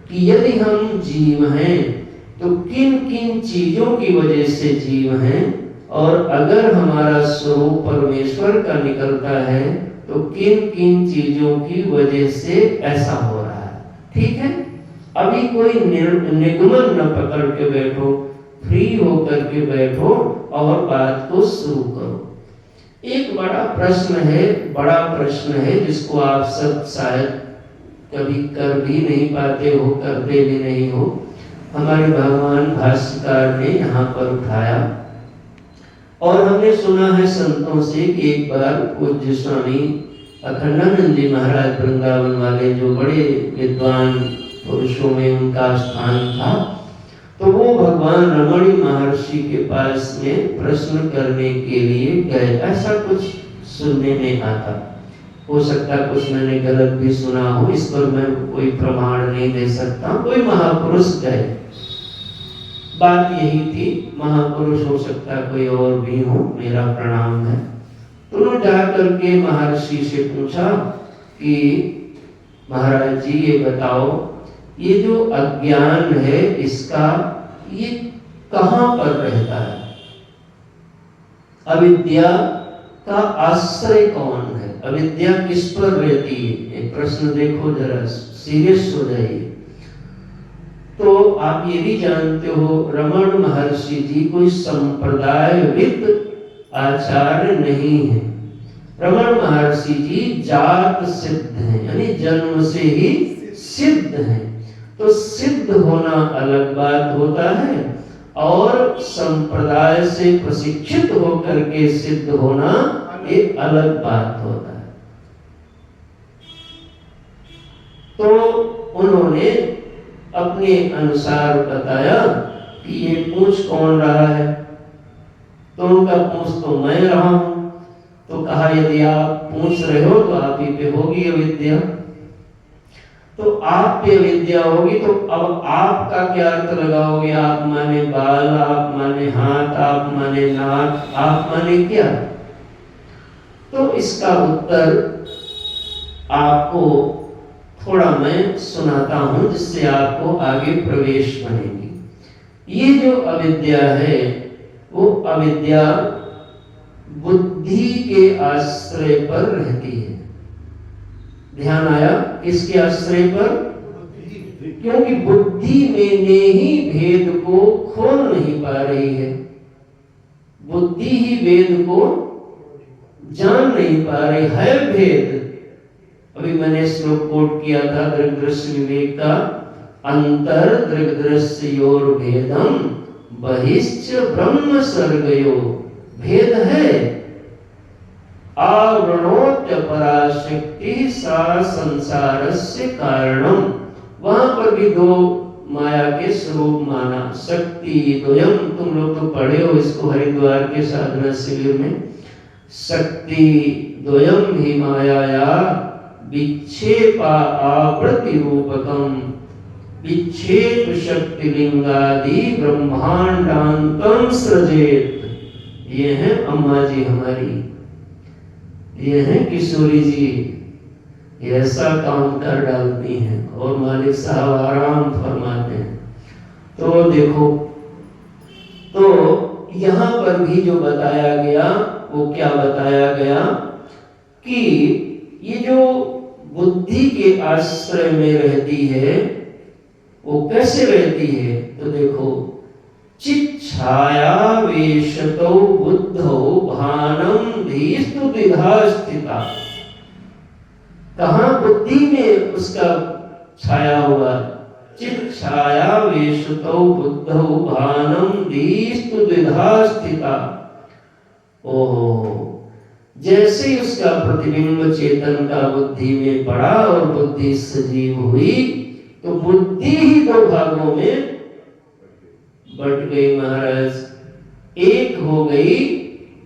A: कि यदि हम जीव हैं तो किन किन चीजों की वजह से जीव हैं, और अगर हमारा स्वरूप परमेश्वर का निकलता है तो किन किन चीजों की वजह से ऐसा हो रहा है। ठीक है, अभी कोई निगमन न पकड़ के बैठो, फ्री होकर के बैठो और बात को शुरू करो। एक बड़ा प्रश्न है जिसको आप सब शायद कभी कर भी नहीं पाते हो, करते भी नहीं हो। हमारे भगवान भाष्यकार ने यहाँ पर उठाया, और हमने सुना है संतों से कि एक बार पूज्य स्वामी अखंडानंद जी महाराज वृंदावन वाले, जो बड़े विद्वान पुरुषों में उनका स्थान था, तो वो भगवान रमणी महर्षि के पास में प्रश्न करने के लिए गए। ऐसा कुछ सुनने में आता, हो सकता कुछ मैंने गलत भी सुना हो, इस पर मैं कोई प्रमाण नहीं दे सकता। कोई महापुरुष गए, बात यही थी, महापुरुष हो सकता कोई और भी हो, मेरा प्रणाम है। तो उन्होंने जाकर के महर्षि से पूछा कि महाराज जी ये बताओ, ये जो अज्ञान है इसका ये कहां पर रहता है? अविद्या का आश्रय कौन है? अविद्या किस पर रहती है? एक प्रश्न देखो, जरा सीरियस हो जाइए। तो आप ये भी जानते हो, रमण महर्षि जी कोई संप्रदायविद आचार्य नहीं है। रमण महर्षि जी जात सिद्ध हैं, यानी जन्म से ही सिद्ध हैं। तो सिद्ध होना अलग बात होता है और संप्रदाय से प्रशिक्षित होकर के सिद्ध होना एक अलग बात होता है। तो उन्होंने अपने अनुसार बताया कि ये पूछ कौन रहा है? तो उनका पूछ तो मैं रहा हूं। तो कहा यदि आप पूछ रहे हो तो आप ही पे होगी अविद्या। तो आप पे अविद्या होगी तो अब आपका क्या अर्थ लगाओगे? आप माने बाल, आप माने हाथ, आप माने नाक, आप माने क्या? तो इसका उत्तर आपको थोड़ा मैं सुनाता हूं, जिससे आपको आगे प्रवेश बनेगी। ये जो अविद्या है वो अविद्या बुद्धि के आश्रय पर रहती है। ध्यान आया? किसके आश्रय पर? क्योंकि बुद्धि में ही भेद को खोल नहीं पा रही है। बुद्धि ही वेद को जान नहीं पा रही है। भेद अभी मैंने श्लोक कोट किया था दृग्दृश्य विवेक का, अंतर दृग्दृश्योर भेदम बहिश्च ब्रह्म सर्गयो। भेद है, आवरणोत्य पराशक्ति सा संसारस्य कारणम। वहां पर भी दो माया के स्वरूप माना, शक्ति द्वयम। तुम लोग तो पढ़े हो इसको हरिद्वार के साधना शिविर में। शक्ति द्वयम ही मायाया विक्षेपा आवृत्ति रूपकम विक्षेप शक्ति लिंगादि ब्रह्मांडांतम सृजेत। ये है अम्मा जी हमारी, ये है किशोरी जी, ये ऐसा काम कर डालती हैं और मालिक साहब आराम फरमाते हैं। तो देखो, तो यहाँ पर भी जो बताया गया वो क्या बताया गया कि ये जो बुद्धि के आश्रय में रहती है वो कैसे रहती है? तो देखो, चिच्छायावेशतो बुद्धौ भानम धीस्तु द्विधा स्थिता। कहाँ? बुद्धि में उसका छाया हुआ। चिच्छायावेशतो बुद्धौ भानम धीस्तु द्विधा स्थिता। ओहो, जैसे ही उसका प्रतिबिंब चेतन का बुद्धि में पड़ा और बुद्धि सजीव हुई तो बुद्धि ही दो भागों में बट गई महाराज। एक हो गई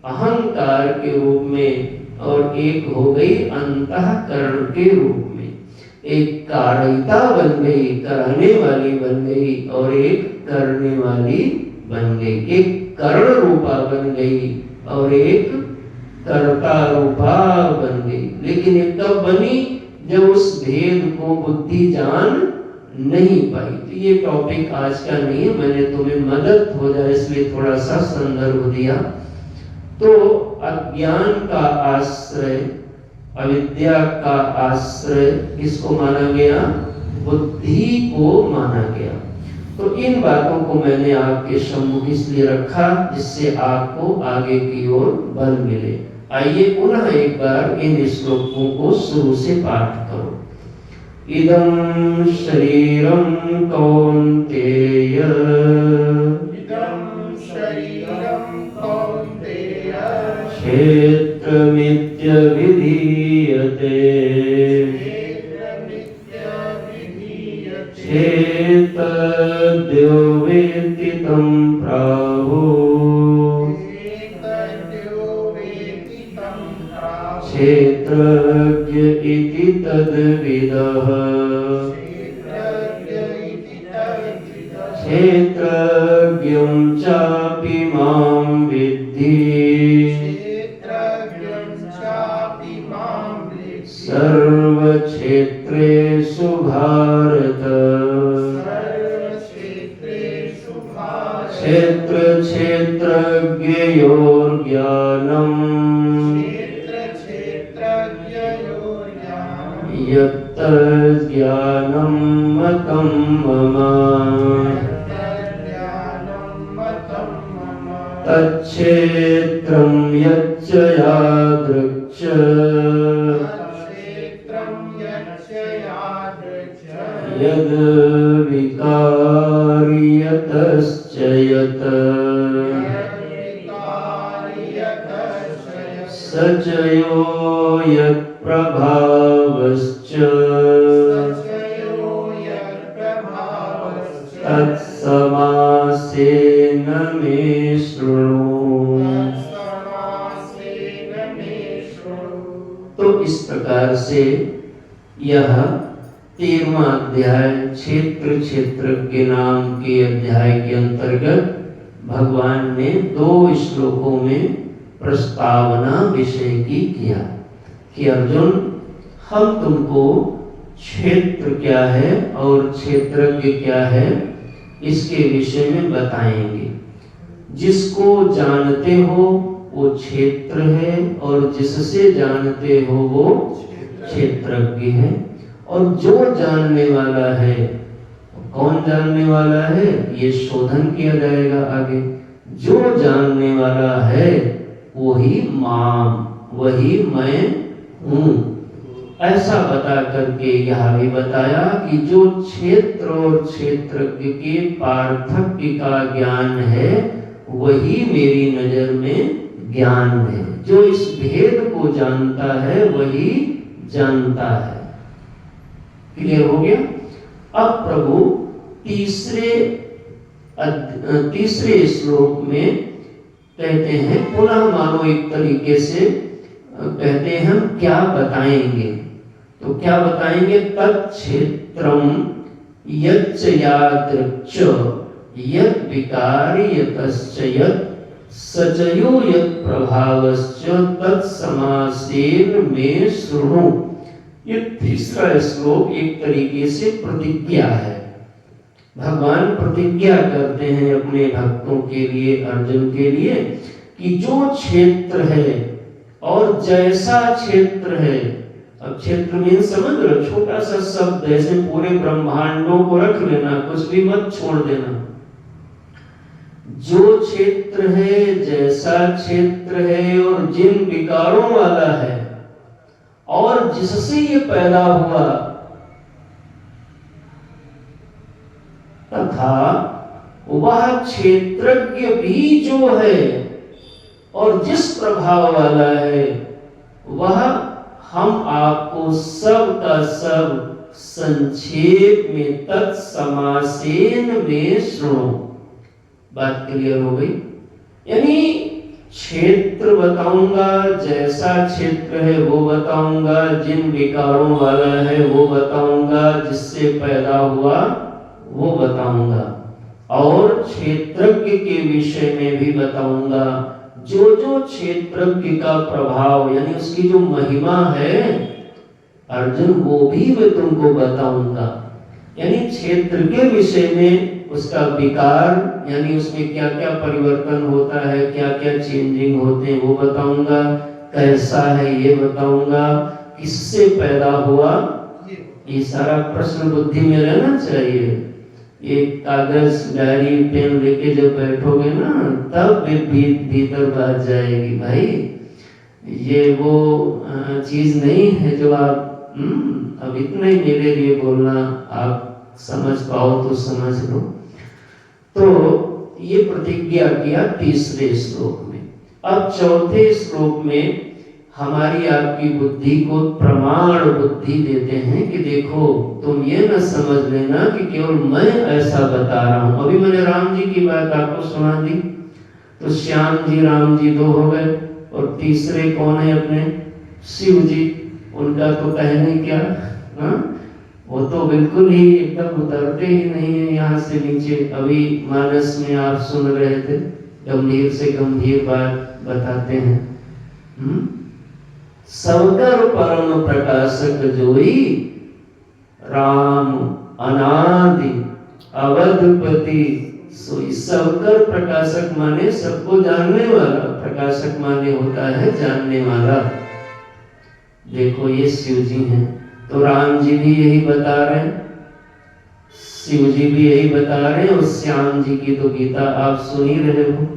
A: अहंकार के रूप में और एक हो गई अंतःकरण के रूप में। एक कारिता बन गई, कराने वाली बन गई, और एक करने वाली बन गई। एक करण रूपा बन गई और एक कर्ता रूपा बन गई। लेकिन ये कब बनी? जब उस भेद को बुद्धि जान नहीं पाई। तो ये टॉपिक आज का नहीं है, मैंने तुम्हें मदद हो जाए इसलिए थोड़ा सा संदर्भ दिया। तो अज्ञान का आश्रय, अविद्या का आश्रय किसको माना गया? बुद्धि को माना गया। तो इन बातों को मैंने आपके सम्मुख इसलिए रखा जिससे आपको आगे की ओर बल मिले। आइए पुनः एक बार इन श्लोकों को शुरू से पाठ करो। इदं शरीरं कौन्तेय,
B: इदं शरीरं कौन्तेय,
A: क्षेत्रमित्यभिधीयते, क्षेत्रज्ञो वेत्ति तं प्राहुः, क्षेत्रज्ञ इति तद्विदः, क्षेत्रज्ञं चापि मां विद्धि, सर्वक्षेत्रेषु भारत, क्षेत्र क्षेत्रज्ञयोर्ज्ञानम् यत् ज्ञानं मतं मम तच्छेत्रं यच्च यादृक् यद् विकारि यतश्च यत् स च यो यत्प्रभावश्च तत्समासेन मे शृणु। तो इस प्रकार से यह 13वां अध्याय क्षेत्र के नाम के अध्याय के अंतर्गत भगवान ने 2 श्लोकों में प्रस्तावना विषय की किया कि अर्जुन, हम तुमको क्षेत्र क्या है और क्षेत्रज्ञ क्या है इसके विषय में बताएंगे। जिसको जानते हो वो क्षेत्र है और जिससे जानते हो वो क्षेत्रज्ञ है। और जो जानने वाला है, कौन जानने वाला है, ये शोधन किया जाएगा आगे। जो जानने वाला है वही माम, वही मैं हूँ, ऐसा बता करके यह भी बताया कि जो क्षेत्र और क्षेत्रज्ञ के पार्थक्य का ज्ञान है वही मेरी नजर में ज्ञान है। जो इस भेद को जानता है वही जानता है। क्लियर हो गया? अब प्रभु तीसरे श्लोक में कहते हैं, पुनः मानो एक तरीके से कहते हैं हम क्या बताएंगे। तो क्या बताएंगे? तत्क्षेत्रम यच्च यादृक् यत् विकारि यतश्च यत् सचयो यत् प्रभावश्च तत्समासेन मे शृणु। ये तीसरा श्लोक एक तरीके से प्रतिज्ञा है। भगवान प्रतिज्ञा करते हैं अपने भक्तों के लिए, अर्जुन के लिए, कि जो क्षेत्र है और जैसा क्षेत्र है। अब क्षेत्र में समझ लो, छोटा सा शब्द, ऐसे पूरे ब्रह्मांडों को रख लेना, कुछ भी मत छोड़ देना। जो क्षेत्र है, जैसा क्षेत्र है और जिन विकारों वाला है और जिससे ये पैदा हुआ, तथा वह क्षेत्रज्ञ भी जो है और जिस प्रभाव वाला है, वह हम आपको सब का सब संक्षेप में तत्समासेन में शृणु। बात क्लियर हो गई? यानी क्षेत्र बताऊंगा, जैसा क्षेत्र है वो बताऊंगा, जिन विकारों वाला है वो बताऊंगा, जिससे पैदा हुआ वो बताऊंगा, और क्षेत्रज्ञ के विषय में भी बताऊंगा। जो जो क्षेत्रज्ञ का प्रभाव यानी उसकी जो महिमा है अर्जुन, वो भी मैं तुमको बताऊंगा। यानी क्षेत्र के विषय में उसका विकार यानी उसमें क्या क्या परिवर्तन होता है, क्या क्या चेंजिंग होते हैं वो बताऊंगा। कैसा है ये बताऊंगा, किससे पैदा हुआ, ये सारा प्रश्न बुद्धि में रहना चाहिए। एक कागज डायरी पेन लेके जब बैठोगे ना, तब भीतर बात जाएगी। भाई ये वो चीज नहीं है जो आप अब इतना ही मेरे लिए बोलना, आप समझ पाओ तो समझ लो। तो ये प्रतिज्ञा किया तीसरे श्लोक में। अब चौथे श्लोक में हमारी आपकी बुद्धि को प्रमाण बुद्धि देते हैं कि देखो, तुम ये न समझ लेना कि केवल मैं ऐसा बता रहा हूं। अभी मैंने राम जी की बात आपको सुना दी, तो श्याम जी राम जी 2 हो गए, और तीसरे कौन है अपने शिव जी, उनका तो कहने क्या, वो तो बिल्कुल ही एकदम उतरते ही नहीं है यहाँ से नीचे। अभी मानस में आप सुन रहे थे, गंभीर से गंभीर बात बताते हैं। सबकर परम प्रकाशक जोई राम अनादि अवधपति सो ईश्वर प्रकाशक माने सबको जानने वाला, प्रकाशक माने होता है जानने वाला। देखो ये शिव जी हैं, तो राम जी भी यही बता रहे हैं, शिव जी भी यही बता रहे हैं, और श्याम जी की तो गीता आप सुन ही रहे हो।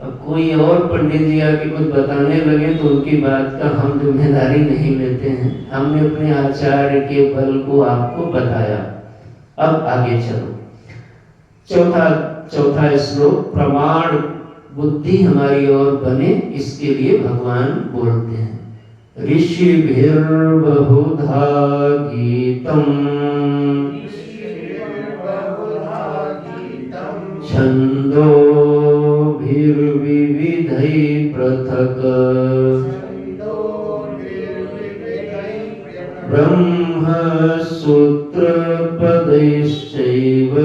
A: अब कोई और पंडित जी आके कुछ बताने लगे तो उनकी बात का हम जिम्मेदारी नहीं लेते हैं। हमने अपने आचार्य के बल को आपको बताया। अब आगे चलो, चौथा श्लोक, प्रमाण बुद्धि हमारी ओर बने, इसके लिए भगवान बोलते हैं, ऋषिभिर्बहुधा गीतम् छन्दोभिर्विविधैः पृथक् ब्रह्मसूत्रपदैश्चैव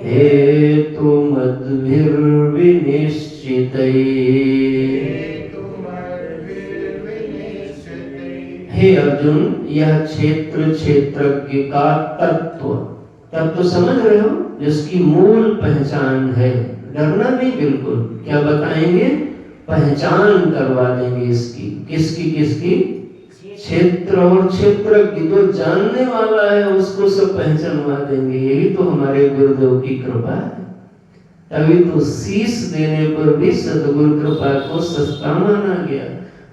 A: हेतुमद्भिर्विनिश्चितैः। हे अर्जुन, यह क्षेत्र क्षेत्रज्ञ का तत्व समझ रहे हो, जिसकी मूल पहचान है। डरना नहीं बिल्कुल। क्या बताएंगे? पहचान करवा देंगे इसकी। किसकी? क्षेत्र और क्षेत्रज्ञ जो जानने वाला है उसको सब पहचानवा देंगे। यही तो हमारे गुरुदेव की कृपा है। तभी तो शीश देने पर भी सद्गुरु कृपा को सस्ता माना गया।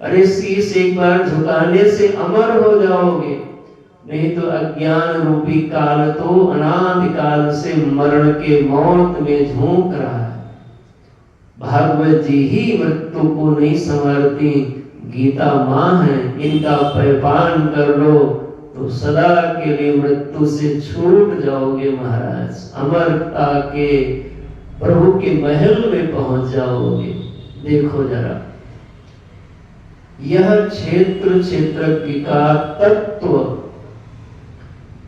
A: अरे शीश एक बार झुकाने से अमर हो जाओगे, नहीं तो अज्ञान रूपी काल तो अनादिकाल से मरण के मौत में झोंक रहा है। भागवत जी ही मृत्यु को नहीं संवारती, गीता माँ है, इनका पैपान कर लो तो सदा के लिए मृत्यु से छूट जाओगे महाराज। अमरता के प्रभु के महल में पहुंच जाओगे। देखो जरा, यह क्षेत्र क्षेत्रज्ञ का तत्व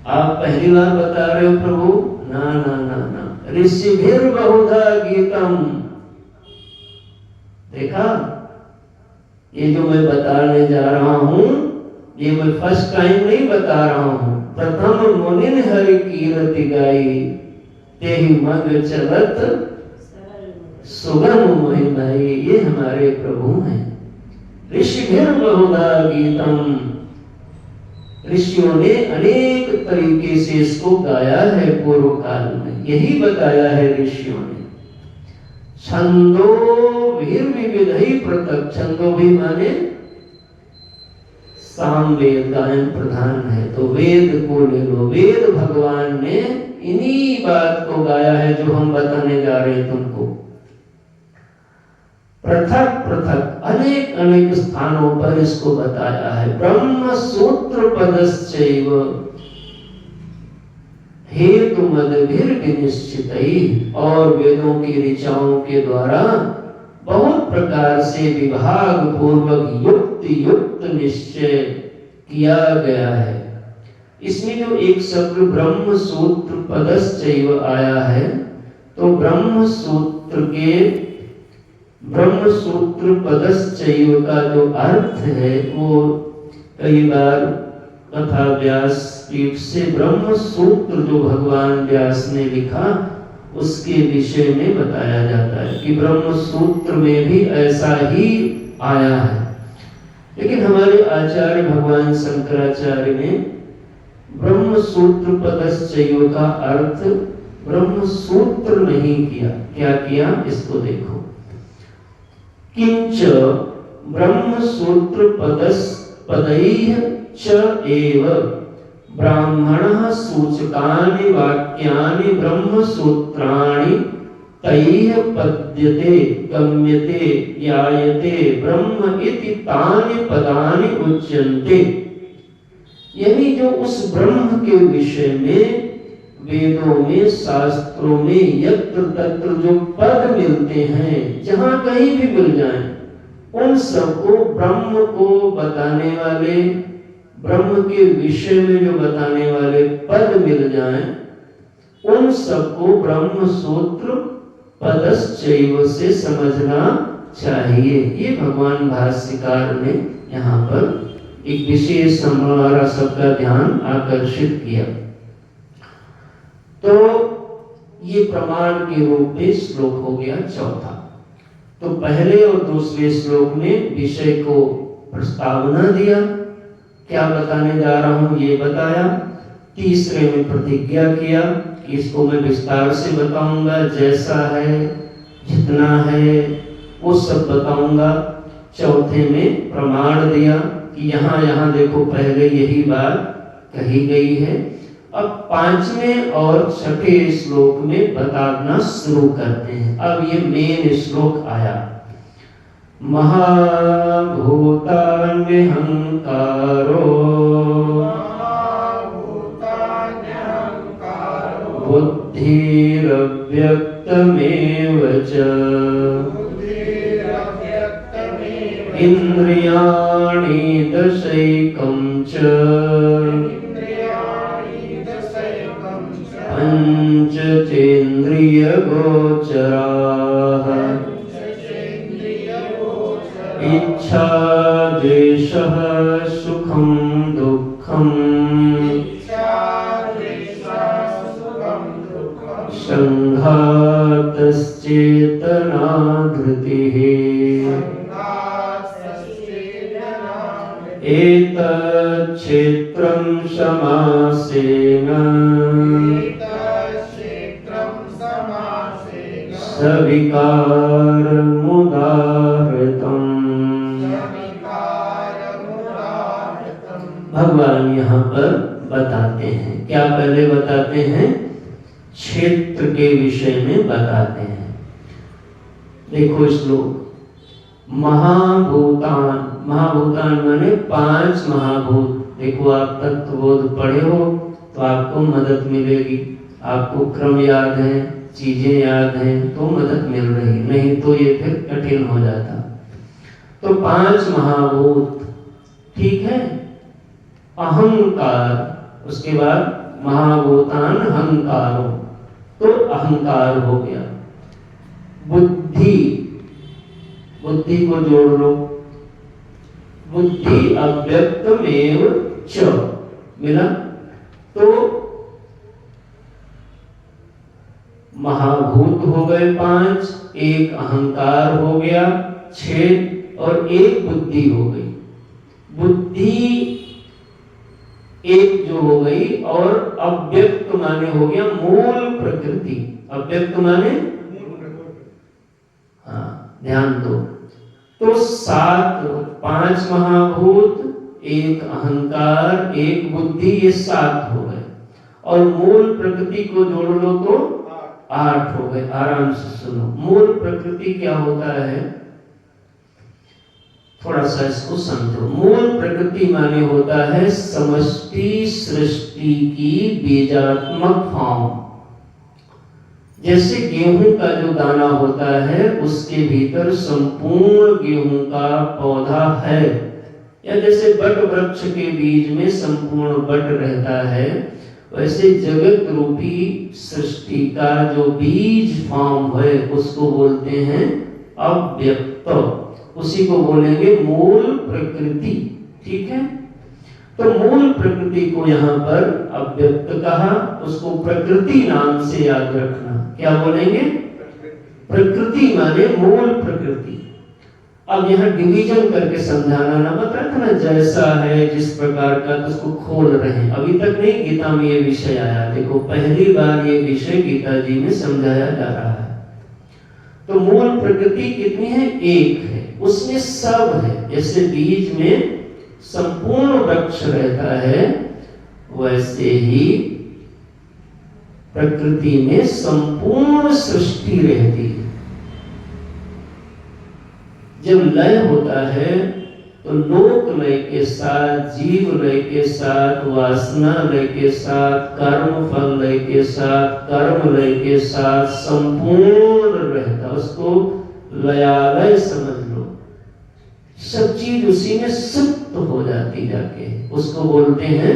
A: आप पहली बार बता रहे हो प्रभु? ना ना ना ना, ऋषिभिर्बहुधा गीतम्। देखा, ये जो मैं बताने जा रहा हूं, ये मैं फर्स्ट टाइम नहीं बता रहा हूं। प्रथम मुनिन हरि कीरति गाई, तेहि मग चलत सुगम महिमाई। ये हमारे प्रभु हैं। ऋषिभिर्बहुधा गीतम्, ऋषियों ने अनेक तरीके से इसको गाया है पूर्व काल में। यही बताया है ऋषियों ने। छंदोभिर्विविधैः पृथक्, छंदो भी माने सामवेद, गायन प्रधान है तो वेद को ले लो। वेद भगवान ने इन्हीं बात को गाया है जो हम बताने जा रहे हैं तुमको। पृथक पृथक अनेक अनेक स्थानों पर इसको बताया है। ब्रह्म सूत्र पदश्चैव हेतुमद्भिर्विनिश्चितैः, और वेदों की ऋचाओं के द्वारा बहुत प्रकार से विभाग पूर्वक युक्त निश्चय किया गया है। इसमें जो एक शब्द ब्रह्म सूत्र पदश्चैव आया है, तो ब्रह्म सूत्र पदश्चैव का जो अर्थ है वो कई बार कथा व्यास पीठ से ब्रह्म सूत्र जो भगवान व्यास ने लिखा उसके विषय में बताया जाता है कि ब्रह्म सूत्र में भी ऐसा ही आया है। लेकिन हमारे आचार्य भगवान शंकराचार्य ने ब्रह्म सूत्र पदश्चैव का अर्थ ब्रह्म सूत्र नहीं किया। क्या किया? इसको देखो, किंच ब्रह्म सूत्र पदैः च एव ब्राह्मणः सूचकानि वाक्यानि ब्रह्म सूत्राणि तैः पद्यते गम्यते ज्ञायते ब्रह्म इति तानि पदानि उच्यन्ते। यानी जो उस ब्रह्म के विषय में वेदों में, शास्त्रों में यत्र तत्र जो पद मिलते हैं, जहां कहीं भी मिल जाएं, उन सबको ब्रह्म को बताने वाले, ब्रह्म के विषय में जो बताने वाले पद मिल जाएं, उन सबको ब्रह्म सूत्र पदश्चैव से समझना चाहिए। ये भगवान भाष्यकार ने यहाँ पर एक विशेष हमारा सबका ध्यान आकर्षित किया। तो ये प्रमाण के रूप में श्लोक हो गया चौथा। तो पहले और दूसरे श्लोक में विषय को प्रस्तावना दिया, क्या बताने जा रहा हूं ये बताया। तीसरे में प्रतिज्ञा किया कि इसको मैं विस्तार से बताऊंगा, जैसा है जितना है वो सब बताऊंगा। चौथे में प्रमाण दिया कि यहाँ देखो पहले यही बात कही गई है। अब पांचवें और छठे श्लोक में बताना शुरू करते हैं। अब ये मेन श्लोक आया। महाभूतान्यहंकारो बुद्धिरव्यक्तमेव च इंद्रियाणि दशैकं च पंचचेन्द्रियगोचराः इच्छा द्वेषः सुखं दुःखं संघातश्चेतना धृतिः एतच्छेत्रं समासेन सविकारमुदाहृतम्। भगवान यहाँ पर बताते हैं, क्या पहले बताते हैं? क्षेत्र के विषय में बताते हैं। देखो श्लोक, महाभूतान, महाभूतान माने 5 महाभूत। देखो आप तत्वबोध पढ़े हो तो आपको मदद मिलेगी, आपको क्रम याद है, चीजें याद हैं तो मदद मिल रही, नहीं तो ये फिर कठिन हो जाता। तो 5 महाभूत, ठीक है। अहंकार, उसके बाद महाभूतान अहंकारो, तो अहंकार हो गया। बुद्धि, बुद्धि को जोड़ लो, बुद्धि अव्यक्तमेव च मिला। तो महाभूत हो गए 5, एक अहंकार हो गया 6 और एक बुद्धि हो गई। बुद्धि एक जो हो गई, और अव्यक्त माने हो गया मूल प्रकृति। अव्यक्त माने, हाँ ध्यान दो। तो 5 महाभूत, एक अहंकार, एक बुद्धि, ये 7 हो गए। और मूल प्रकृति को जोड़ लो तो 8 हो गए। आराम से सुनो, मूल प्रकृति क्या होता है, थोड़ा सा इसको समझो। मूल प्रकृति माने होता है समष्टि सृष्टि की बीजात्मक फॉर्म। जैसे गेहूं का जो दाना होता है उसके भीतर संपूर्ण गेहूं का पौधा है, या जैसे बट वृक्ष के बीज में संपूर्ण बट रहता है, वैसे जगत रूपी सृष्टि का जो बीज फॉर्म है उसको बोलते हैं अव्यक्त, उसी को बोलेंगे मूल प्रकृति। ठीक है, तो मूल प्रकृति को यहाँ पर अव्यक्त कहा, उसको प्रकृति नाम से याद रखना। क्या बोलेंगे? प्रकृति माने मूल प्रकृति। अब यहाँ डिवीजन करके समझाना, ना बताया था ना जैसा है जिस प्रकार का, तो उसको खोल रहे हैं। अभी तक नहीं गीता में ये विषय आया, देखो पहली बार ये विषय गीता जी में समझाया जा रहा है। तो मूल प्रकृति कितनी है? एक है, उसमें सब है। जैसे बीज में संपूर्ण वृक्ष रहता है, वैसे ही प्रकृति में संपूर्ण सृष्टि रहती है। जब लय होता है तो लोक लय के साथ, जीव लय के साथ, वासना लय के साथ, कर्म फल लय के साथ, कर्म लय के साथ संपूर्ण रहता, उसको लयालय समझ लो। सब चीज उसी में सुप्त हो जाती जाके, उसको बोलते हैं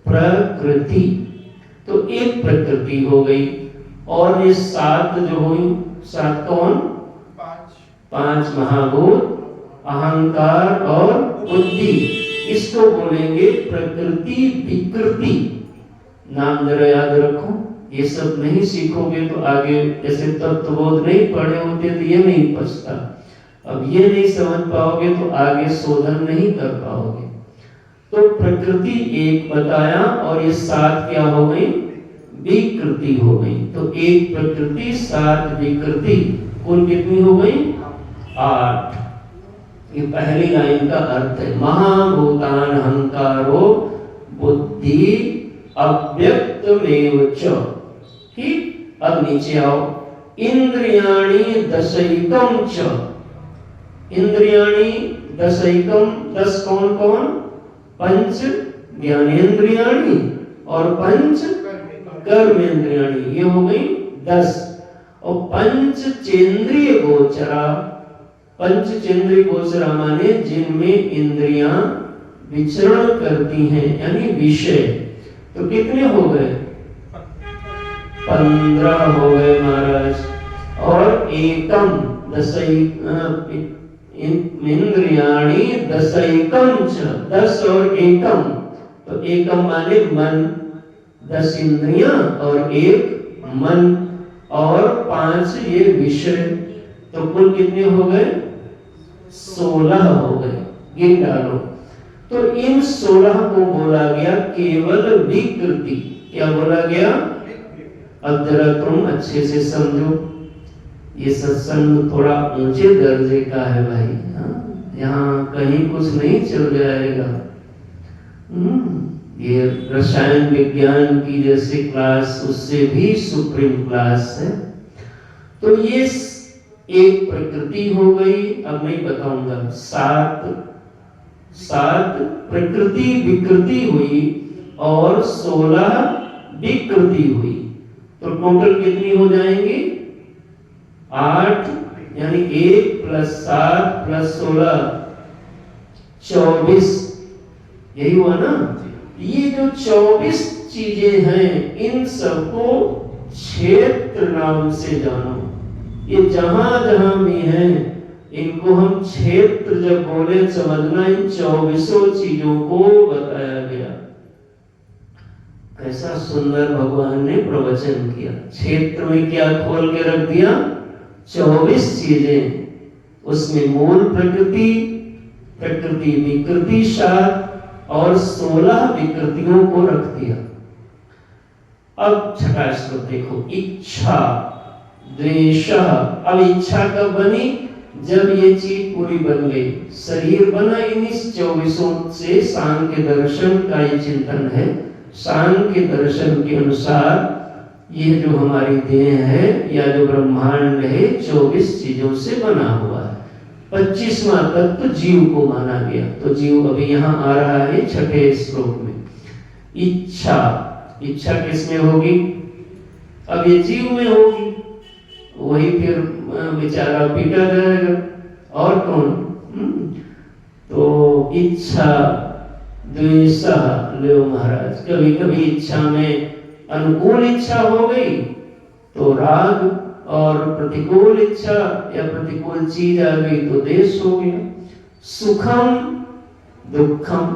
A: प्रकृति। तो एक प्रकृति हो गई, और ये 7 जो हुई, 7 कौन? 5 महाभूत, अहंकार और बुद्धि, इसको बोलेंगे प्रकृति विकृति। नाम जरा याद रखो, ये सब नहीं सीखोगे तो आगे जैसे तत्वबोध नहीं पढ़े होते तो ये नहीं पचता, अब ये नहीं समझ पाओगे तो आगे शोधन नहीं कर पाओगे। तो प्रकृति एक बताया और ये 7 क्या हो गई, विकृति हो गई। तो एक प्रकृति 7 विकृति, कुल कितनी हो गई, 8। ये पहली लाइन का अर्थ है। महाभूतान अहंकारो बुद्धि अव्यक्तमेव च। ठीक, अब नीचे आओ। इंद्रियाणि दशैकम च। इंद्रियाणि दशैकम, 10 कौन कौन, पंच ज्ञानेन्द्रियाणि और पंच कर्मेंद्रियाणि, ये हो गई 10। और पंच चेंद्रिय गोचरा, पंच चेंद्रिय गोचरा माने जिनमें इंद्रियां विचरण करती हैं यानी विषय। तो कितने हो गए, 15 हो गए महाराज। और एकम इंद्रियाणि दशैकम च, 10 और एकम, तो एकम माने मन, 10 इंद्रियां और 1 मन और 5 ये विषय। तो कुल कितने हो गए, 16 हो गए, गिन डालो। तो इन 16 को बोला गया केवल विकृति। क्या बोला गया, अब जरा तुम अच्छे से समझो, ये सत्संग थोड़ा ऊंचे दर्जे का है भाई, यहाँ कहीं कुछ नहीं चल जाएगा। ये रसायन विज्ञान की जैसे क्लास, उससे भी सुप्रीम क्लास है। तो ये एक प्रकृति हो गई, अब नहीं बताऊंगा, 7 प्रकृति विकृति हुई और 16 विकृति हुई। तो टोटल कितनी हो जाएंगी, 8, यानी 1 + 7 + 16 24, यही हुआ ना। ये जो 24 चीजें हैं, इन सबको क्षेत्र नाम से जानो। ये जहां जहां भी हैं, इनको हम क्षेत्र जब बोले समझना, इन 24 चीजों को बताया गया। कैसा सुंदर भगवान ने प्रवचन किया। क्षेत्र में क्या खोल के रख दिया, 24 चीजें, उसमें मूल प्रकृति, प्रकृति विकृति 7 और 16 विकृतियों को रख दिया। अब छठा श्लोक देखो, इच्छा द्वेष। अब इच्छा कब बनी, जब ये चीज पूरी बन गई, शरीर बना। इन्हीं 24 से सांख्य दर्शन का ये चिंतन है। सांख्य दर्शन के अनुसार ये जो हमारी देह है या जो ब्रह्मांड है, 24 चीजों से बना हुआ है। 25वां तत्व जीव को माना गया। तो जीव अभी यहाँ आ रहा है छठे श्लोक में। इच्छा, इच्छा किसमें होगी, अब ये जीव में होगी, वही फिर बेचारा पीटा जाएगा, और कौन। तो इच्छा द्वेष लो महाराज। कभी कभी इच्छा में अनुकूल इच्छा हो गई तो राग, और प्रतिकूल इच्छा या प्रतिकूल चीज आ गई तो देश हो गया। सुखम दुखम,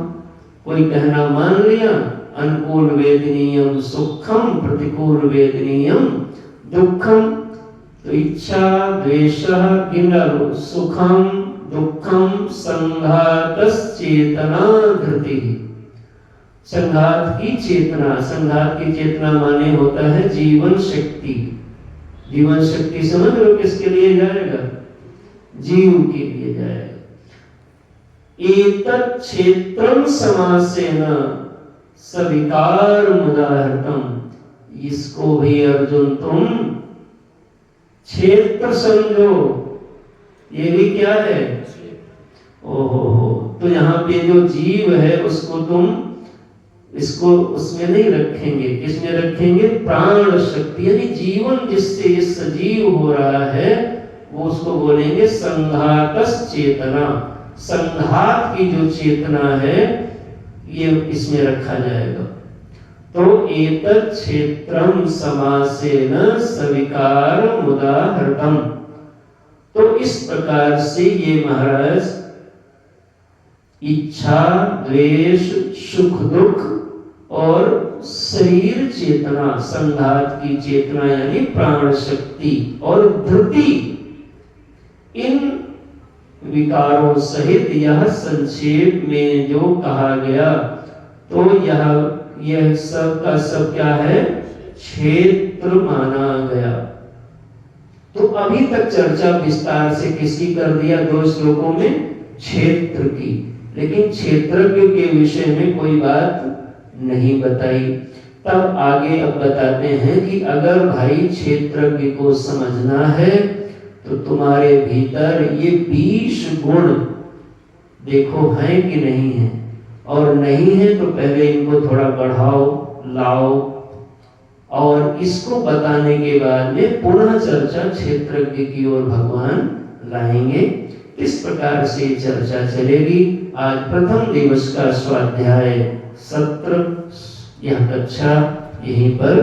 A: कोई कहना मान लिया, अनुकूल वेदनीयम सुखम, प्रतिकूल वेदनीयम दुखम। तो इच्छा द्वेष गिन डालो, सुखम दुखम संघातस् चेतना धृति। संघात की चेतना, संघात की चेतना माने होता है जीवन शक्ति। जीवन शक्ति समझ लो किसके लिए जाएगा, जीव के लिए जाएगा। एतत् क्षेत्रम समासेन सविकार मुदाहृतम। इसको भी अर्जुन तुम क्षेत्र समझो, ये भी क्या है, ओहो। तो यहाँ पे जो जीव है उसको तुम इसको उसमें नहीं रखेंगे, किसमें रखेंगे, प्राण शक्ति, यानी जीवन जिससे ये सजीव हो रहा है, वो उसको बोलेंगे संघातस् चेतना। संघात की जो चेतना है ये इसमें रखा जाएगा। तो एतत् क्षेत्रम समासेन सविकार मुदाहृतम। तो इस प्रकार से ये महाराज इच्छा द्वेष सुख दुख और शरीर चेतना, संघात की चेतना यानी प्राण शक्ति और धृति, इन विकारों सहित यह संक्षेप में जो कहा गया, तो यह सब का सब क्या है, क्षेत्र माना गया। तो अभी तक चर्चा विस्तार से किसकी कर दिया, 2 श्लोकों में क्षेत्र की, लेकिन क्षेत्रज्ञ के विषय में कोई बात नहीं बताई। तब आगे अब बताते हैं कि अगर भाई क्षेत्रज्ञ को समझना है तो तुम्हारे भीतर ये 20 गुण देखो हैं कि नहीं है, और नहीं है तो पहले इनको थोड़ा बढ़ाओ, लाओ, और इसको बताने के बाद में पुनः चर्चा क्षेत्रज्ञ की ओर भगवान लाएंगे। इस प्रकार से चर्चा चलेगी। आज प्रथम दिवस का स्वाध्याय सत्र, यह कक्षा यहीं पर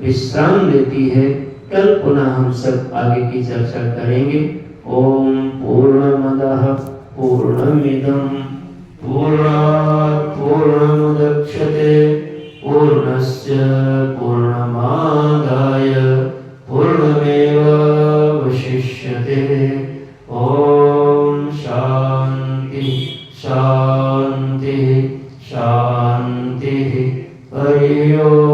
A: विश्राम लेती है। कल पुनः हम सब आगे की चर्चा करेंगे। ओम पूर्णमदः पूर्णमिदं पूर्णात् पूर्णमुदच्यते पूर्णस्य पूर्णमादाय पूर्णमेवावशिष्यते। ओम शांति शांति शांति। हरि ओम।